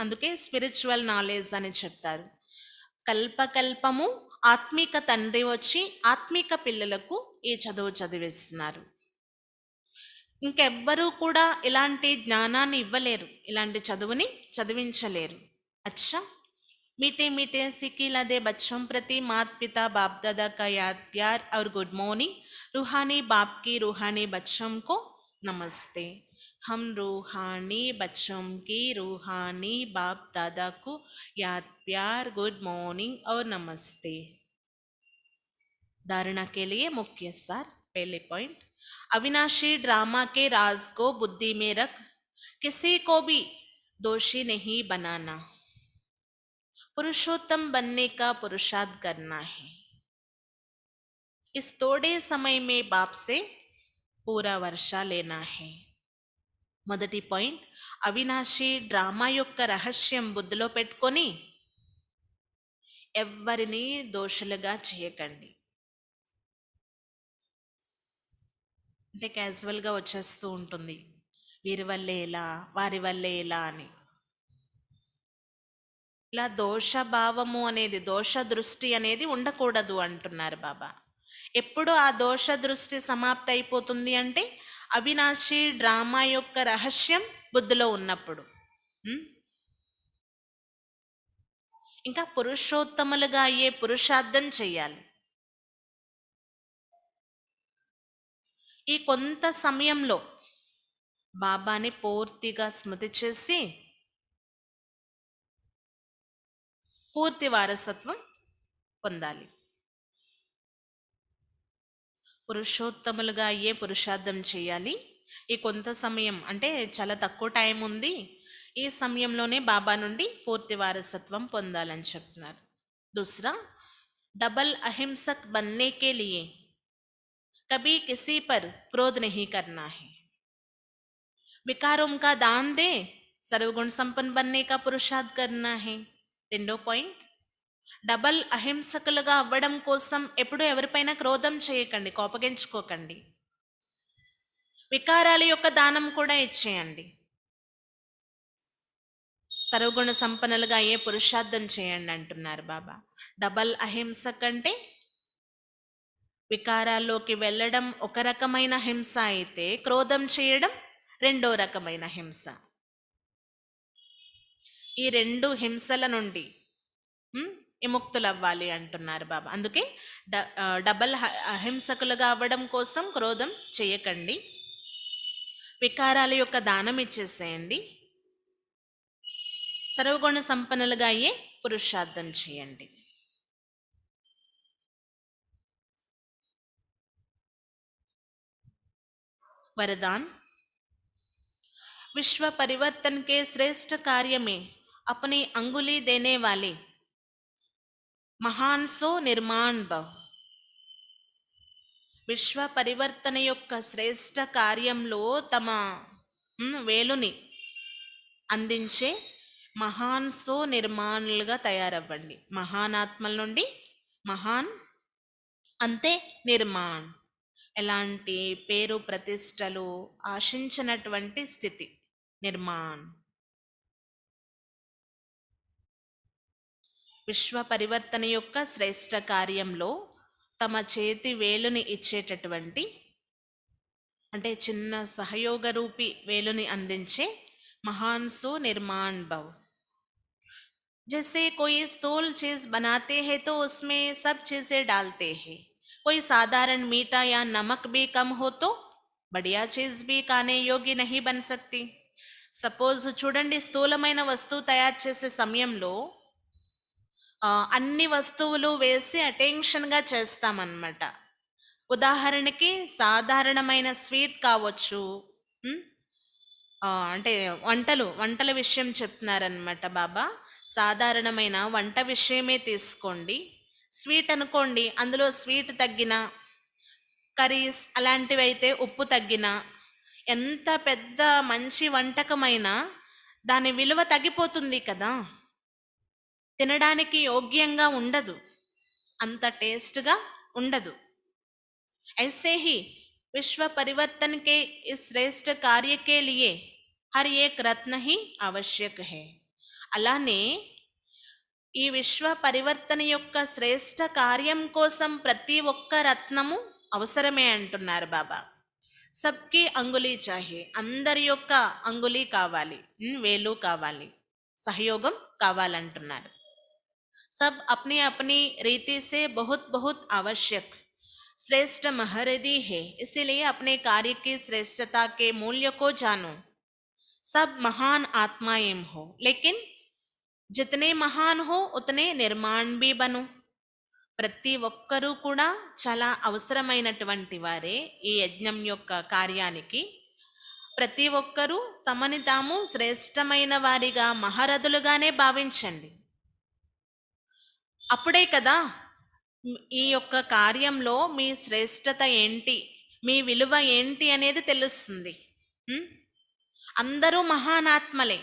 అందుకే స్పిరిచువల్ నాలెడ్జ్ అని చెప్తారు. కల్పకల్పము ఆత్మిక తండ్రి వచ్చి ఆత్మిక పిల్లలకు ఈ చదువు చదివిస్తున్నారు. ఇంకెవ్వరూ కూడా ఇలాంటి జ్ఞానాన్ని ఇవ్వలేరు, ఇలాంటి చదువుని చదివించలేరు. అచ్చా, मीठे मीठे सिकिलदे बच्चों प्रति मात पिता बाप दादा का याद प्यार और गुड मॉर्निंग. रूहानी बाप की रूहानी बच्चों को नमस्ते. हम रूहानी बच्चों की रूहानी बाप दादा को याद प्यार गुड मॉर्निंग और नमस्ते. धारणा के लिए मुख्य सार. पहले पॉइंट, अविनाशी ड्रामा के राज को बुद्धि में रख किसी को भी दोषी नहीं बनाना. पुरुषोत्तम बनने का पुरुषार्थ करना है. इस थोड़े समय में बाप से पूरा वर्षा लेना है. మొదటి పాయింట్, అవినాశి డ్రామా యొక్క రహస్యం బుద్ధిలో పెట్టుకొని ఎవ్వరిని దోషులుగా చేయకండి. అంటే క్యాజువల్గా వచ్చేస్తూ ఉంటుంది, వీరి వల్లే ఇలా, వారి వల్లే ఇలా అని. ఇలా దోషభావము అనేది, దోష దృష్టి అనేది ఉండకూడదు అంటున్నారు బాబా. ఎప్పుడు ఆ దోష దృష్టి సమాప్తి అయిపోతుంది అంటే అవినాశి డ్రామా యొక్క రహస్యం బుద్ధిలో ఉన్నప్పుడు. ఇంకా పురుషోత్తములుగా అయ్యే పురుషార్థం చెయ్యాలి. ఈ కొంత సమయంలో బాబాని పూర్తిగా స్మృతి చేసి పూర్తి వారసత్వం పొందాలి. పురుషోత్తములుగా అయ్యే పురుషార్థం చేయాలి. ఈ కొంత సమయం అంటే చాలా తక్కువ టైం ఉంది, ఈ సమయంలోనే బాబా నుండి పూర్తి వారసత్వం పొందాలని చెప్తున్నారు. दूसरा, डबल अहिंसक बनने के लिए कभी किसी पर क्रोध नहीं करना है. विकारों का दान दे सर्वगुण संपन्न बनने का पुरुषार्थ करना है. రెండో పాయింట్, డబల్ అహింసకులుగా అవ్వడం కోసం ఎప్పుడు ఎవరిపైన క్రోధం చేయకండి, కోపగించుకోకండి. వికారాల యొక్క దానం కూడా ఇచ్చేయండి. సర్వగుణ సంపన్నులుగా అయ్యే పురుషార్థం చేయండి అంటున్నారు బాబా. డబల్ అహింసక్ అంటే వికారాల్లోకి వెళ్ళడం ఒక రకమైన హింస అయితే, క్రోధం చేయడం రెండో రకమైన హింస. ఈ రెండు హింసల నుండి విముక్తులవ్వాలి అంటున్నారు బాబా. అందుకే డబల్ అహింసకులుగా అవ్వడం కోసం క్రోధం చేయకండి, వికారాల యొక్క దానం ఇచ్చేసేయండి, సర్వగుణ సంపన్నులుగా అయ్యే పురుషార్థం చేయండి. वरदान, विश्व परिवर्तन के श्रेष्ठ कार्य में अपनी अंगुली देने वाले महान सो निर्माण भव. విశ్వ పరివర్తన యొక్క శ్రేష్ఠ కార్యంలో తమ వేలుని అందించే మహాన్ సో నిర్మాణులుగా తయారవ్వండి. మహానాత్మల నుండి మహాన్ అంతే నిర్మాణ్, ఎలాంటి పేరు ప్రతిష్టలు ఆశించినటువంటి స్థితి నిర్మాణ్. విశ్వ పరివర్తన యొక్క శ్రేష్ఠ కార్యంలో తమ చేతి వేలుని ఇచ్చేటటువంటి, అంటే చిన్న సహయోగ రూపి వేలుని అందించే महान सो निर्माण भव. जैसे कोई स्थूल चीज बनाते हैं तो उसमें सब चीजें डालते हैं. कोई साधारण मीठा या नमक भी कम हो तो बढ़िया चीज भी खाने योग्य नहीं बन सकती. సపోజ్ చూడండి, స్థూలమైన వస్తువు తయారు చేసే సమయంలో అన్ని వస్తువులు వేసి అటెన్షన్గా చేస్తామన్నమాట. ఉదాహరణకి సాధారణమైన స్వీట్ కావచ్చు. ఉమ్, అంటే వంటల విషయం చెప్తున్నారనమాట బాబా. సాధారణమైన వంట విషయమే తీసుకోండి. స్వీట్ అనుకోండి, అందులో స్వీట్ తగ్గిన, కర్రీస్ అలాంటివి అయితే ఉప్పు తగ్గిన, ఎంత పెద్ద మంచి వంటకమైనా దాని విలువ తగ్గిపోతుంది కదా, తినడానికి యోగ్యంగా ఉండదు, అంత టేస్ట్గా ఉండదు. ऐसे ही विश्व परिवर्तन के इस श्रेष्ठ कार्य के लिए हर एक रत्न ही आवश्यक है. అలానే ఈ విశ్వ పరివర్తన యొక్క శ్రేష్ఠ కార్యం కోసం ప్రతి ఒక్క రత్నము అవసరమే అంటున్నారు బాబా. సబ్కి అంగుళీ చాహే, అందరి యొక్క అంగుళీ కావాలి, వేలు కావాలి, సహయోగం కావాలంటున్నారు. सब अपनी अपनी रीति से बहुत बहुत आवश्यक श्रेष्ठ महरदी है, इसीलिए अपने कार्य की श्रेष्ठता के मूल्य को जानो. सब महान आत्माएं हो, लेकिन जितने महान हो उतने निर्माण भी बनो. ప్రతి ఒక్కరూ కూడా చాలా అవసరమైనటువంటి వారే ఈ యజ్ఞం యొక్క కార్యానికి. ప్రతి ఒక్కరూ తమని తాము శ్రేష్టమైన వారిగా, మహారథులుగానే భావించండి. అప్పుడే కదా ఈ యొక్క కార్యంలో మీ శ్రేష్టత ఏంటి, మీ విలువ ఏంటి అనేది తెలుస్తుంది. ఉం? అందరూ మహానాత్మలే,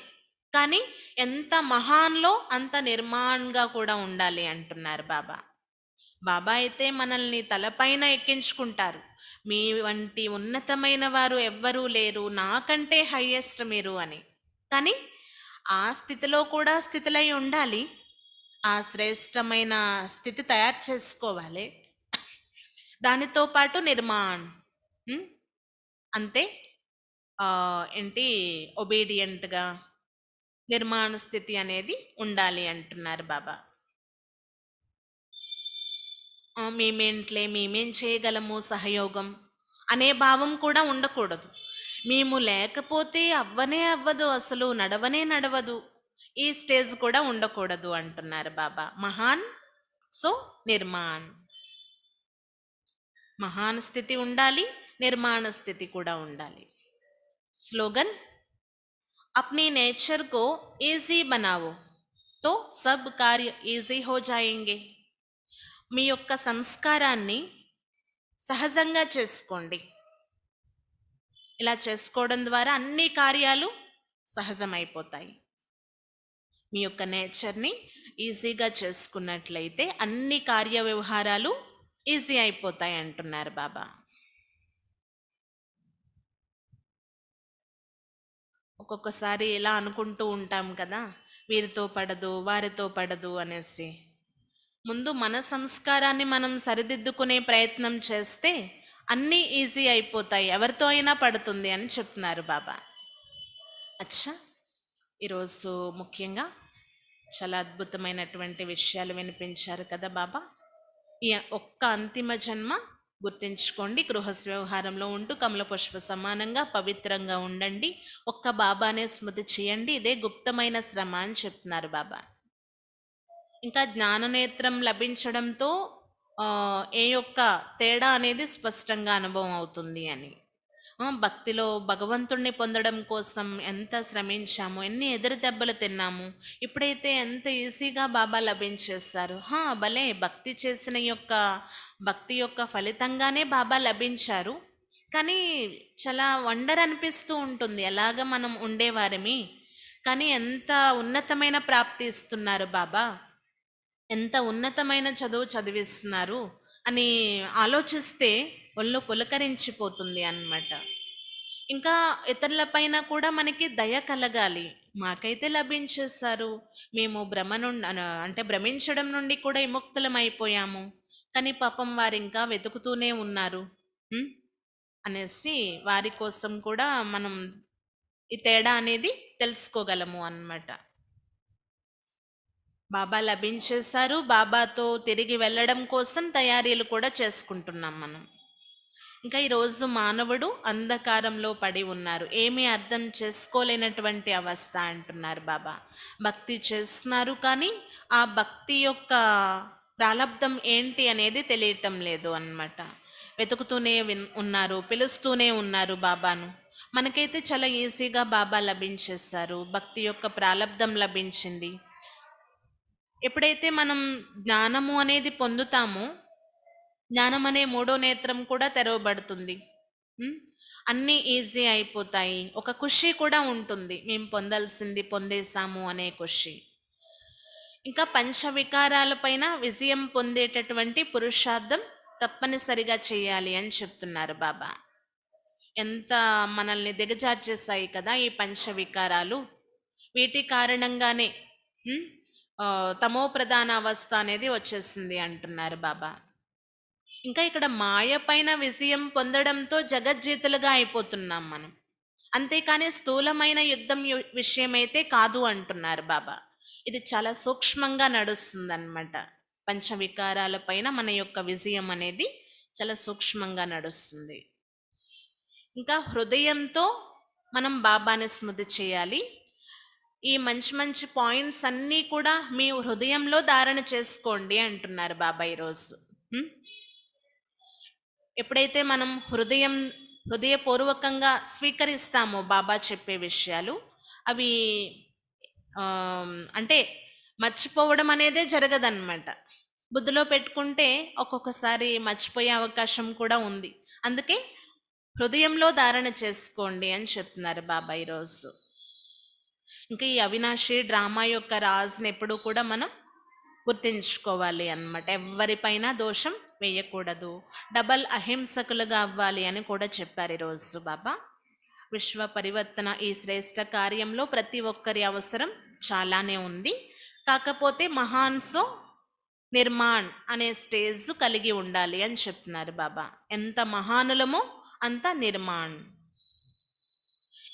కానీ ఎంత మహాన్లో అంత నిర్మాణంగా కూడా ఉండాలి అంటున్నారు బాబా. బాబా అయితే మనల్ని తలపైన ఎక్కించుకుంటారు. మీ వంటి ఉన్నతమైన వారు ఎవ్వరూ లేరు, నాకంటే హైయెస్ట్ మీరు అని. కానీ ఆ స్థితిలో కూడా స్థితులై ఉండాలి, ఆ శ్రేష్టమైన స్థితి తయారు చేసుకోవాలి. దానితో పాటు నిర్మాణ్, అంతే ఏంటి, ఒబీడియంట్గా నిర్మాణ స్థితి అనేది ఉండాలి అంటున్నారు బాబా. మేమేంట్లే, మేమేం చేయగలము సహయోగం అనే భావం కూడా ఉండకూడదు. మేము లేకపోతే అవ్వనే అవ్వదు, అసలు నడవనే నడవదు, ఈ స్టేజ్ కూడా ఉండకూడదు అంటున్నారు బాబా. మహాన్ సో నిర్మాణ్, మహాన్ స్థితి ఉండాలి, నిర్మాణ స్థితి కూడా ఉండాలి. స్లోగన్, अपने नेचर को ఈజీ बनाओ तो सब कार्य ఈజీ हो जाएंगे. మీ యొక్క సంస్కారాన్ని సహజంగా చేసుకోండి. ఇలా చేసుకోవడం ద్వారా అన్ని కార్యాలు సహజమైపోతాయి. మీ యొక్క నేచర్ని ఈజీగా చేసుకున్నట్లయితే అన్ని కార్య వ్యవహారాలు ఈజీ అయిపోతాయి అంటున్నారు బాబా. ఒక్కొక్కసారి ఇలా అనుకుంటూ ఉంటాం కదా, వీరితో పడదు, వారితో పడదు అనేసి. ముందు మన సంస్కారాన్ని మనం సరిదిద్దుకునే ప్రయత్నం చేస్తే అన్నీ ఈజీ అయిపోతాయి, ఎవరితో అయినా పడుతుంది అని చెప్తున్నారు బాబా. అచ్చా, ఈరోజు ముఖ్యంగా చాలా అద్భుతమైనటువంటి విషయాలు వినిపించారు కదా బాబా. ఈ ఒక్క అంతిమ జన్మ గుర్తించుకోండి, గృహస్థ వ్యవహారంలో ఉంటూ కమల పుష్ప సమానంగా పవిత్రంగా ఉండండి, ఒక్క బాబానే స్మృతి చేయండి, ఇదే గుప్తమైన శ్రమ అని చెప్తున్నారు బాబా. ఇంకా జ్ఞాననేత్రం లభించడంతో ఏ యొక్క తేడా అనేది స్పష్టంగా అనుభవం అవుతుంది అని. భక్తిలో భగవంతుణ్ణి పొందడం కోసం ఎంత శ్రమించాము, ఎన్ని ఎదురు దెబ్బలు తిన్నాము, ఇప్పుడైతే ఎంత ఈజీగా బాబా లభించేస్తారు. భలే, భక్తి యొక్క ఫలితంగానే బాబా లభించారు. కానీ చాలా వండర్ అనిపిస్తూ ఉంటుంది, ఎలాగ మనం ఉండేవారమి, కానీ ఎంత ఉన్నతమైన ప్రాప్తి ఇస్తున్నారు బాబా, ఎంత ఉన్నతమైన చదువు చదివిస్తున్నారు అని ఆలోచిస్తే ఒళ్ళు పులకరించిపోతుంది అన్నమాట. ఇంకా ఇతరుల పైన కూడా మనకి దయ కలగాలి. మాకైతే లభించేస్తారు, మేము భ్రమించడం నుండి కూడా విముక్తులమైపోయాము, కానీ పాపం వారు ఇంకా వెతుకుతూనే ఉన్నారు అనేసి వారి కోసం కూడా మనం ఈ తేడా అనేది తెలుసుకోగలము అన్నమాట. బాబా లభించేశారు, బాబాతో తిరిగి వెళ్ళడం కోసం తయారీలు కూడా చేసుకుంటున్నాం మనం. ఇంకా ఈరోజు మానవుడు అంధకారంలో పడి ఉన్నారు, ఏమీ అర్థం చేసుకోలేనటువంటి అవస్థ అంటున్నారు బాబా. భక్తి చేస్తున్నారు, కానీ ఆ భక్తి యొక్క ప్రాలబ్ధం ఏంటి అనేది తెలియటం లేదు అన్నమాట. వెతుకుతూనే ఉన్నారు, పిలుస్తూనే ఉన్నారు బాబాను. మనకైతే చాలా ఈజీగా బాబా లభించేస్తారు, భక్తి యొక్క ప్రాలబ్ధం లభించింది. ఎప్పుడైతే మనం జ్ఞానము అనేది పొందుతామో, జ్ఞానం అనే మూడో నేత్రం కూడా తెరవబడుతుంది. ఉమ్, అన్నీ ఈజీ అయిపోతాయి. ఒక ఖుషి కూడా ఉంటుంది, మేము పొందాల్సింది పొందేశాము అనే ఖుషి. ఇంకా పంచవికారాలపైన విజయం పొందేటటువంటి పురుషార్థం తప్పనిసరిగా చేయాలి అని చెప్తున్నారు బాబా. ఎంత మనల్ని దిగజార్చేస్తాయి కదా ఈ పంచవికారాలు. వీటి కారణంగానే ఉమ్, తమో ప్రధాన అవస్థ అనేది వచ్చేసింది అంటున్నారు బాబా. ఇంకా ఇక్కడ మాయ పైన విజయం పొందడంతో జగజ్జీతులుగా అయిపోతున్నాం మనం. అంతేకాని స్థూలమైన యుద్ధం విషయమైతే కాదు అంటున్నారు బాబా. ఇది చాలా సూక్ష్మంగా నడుస్తుంది అన్నమాట. పంచవికారాల పైన మన యొక్క విజయం అనేది చాలా సూక్ష్మంగా నడుస్తుంది. ఇంకా హృదయంతో మనం బాబాని స్మృతి చేయాలి. ఈ మంచి మంచి పాయింట్స్ అన్నీ కూడా మీ హృదయంలో ధారణ చేసుకోండి అంటున్నారు బాబా ఈరోజు. ఎప్పుడైతే మనం హృదయపూర్వకంగా స్వీకరిస్తామో బాబా చెప్పే విషయాలు, అవి అంటే మర్చిపోవడం అనేదే జరగదన్నమాట. బుద్ధిలో పెట్టుకుంటే ఒక్కొక్కసారి మర్చిపోయే అవకాశం కూడా ఉంది. అందుకే హృదయంలో ధారణ చేసుకోండి అని చెప్తున్నారు బాబా ఈరోజు. ఇంకా ఈ అవినాశి డ్రామా యొక్క రాజుని ఎప్పుడూ కూడా మనం గుర్తించుకోవాలి అన్నమాట. ఎవరిపైన దోషం వేయకూడదు, డబల్ అహింసకులుగా అవ్వాలి అని కూడా చెప్పారు ఈరోజు బాబా. విశ్వ పరివర్తన ఈ శ్రేష్ట కార్యంలో ప్రతి ఒక్కరి అవసరం చాలానే ఉంది. కాకపోతే మహాన్సో నిర్మాణ్ అనే స్టేజ్ కలిగి ఉండాలి అని చెప్తున్నారు బాబా. ఎంత మహానులమో అంత నిర్మాణ్.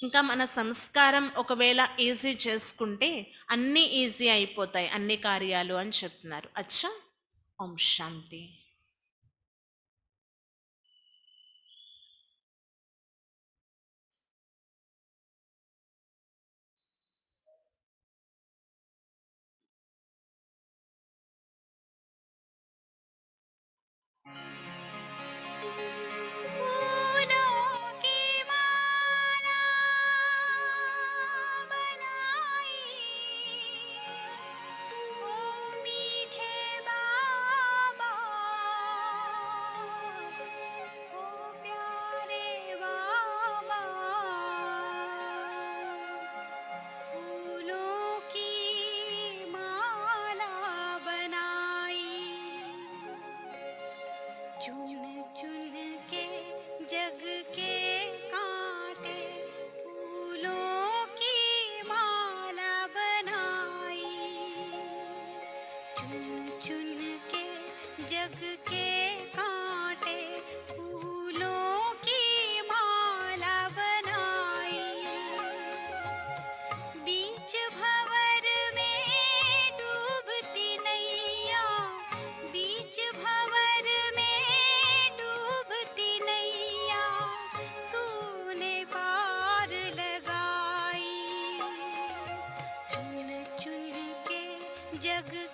ఇంకా మన సంస్కారం ఒకవేళ ఈజీ చేసుకుంటే అన్నీ ఈజీ అయిపోతాయి, అన్ని కార్యాలు అని చెప్తున్నారు. అచ్చా, ఓం శాంతి. जग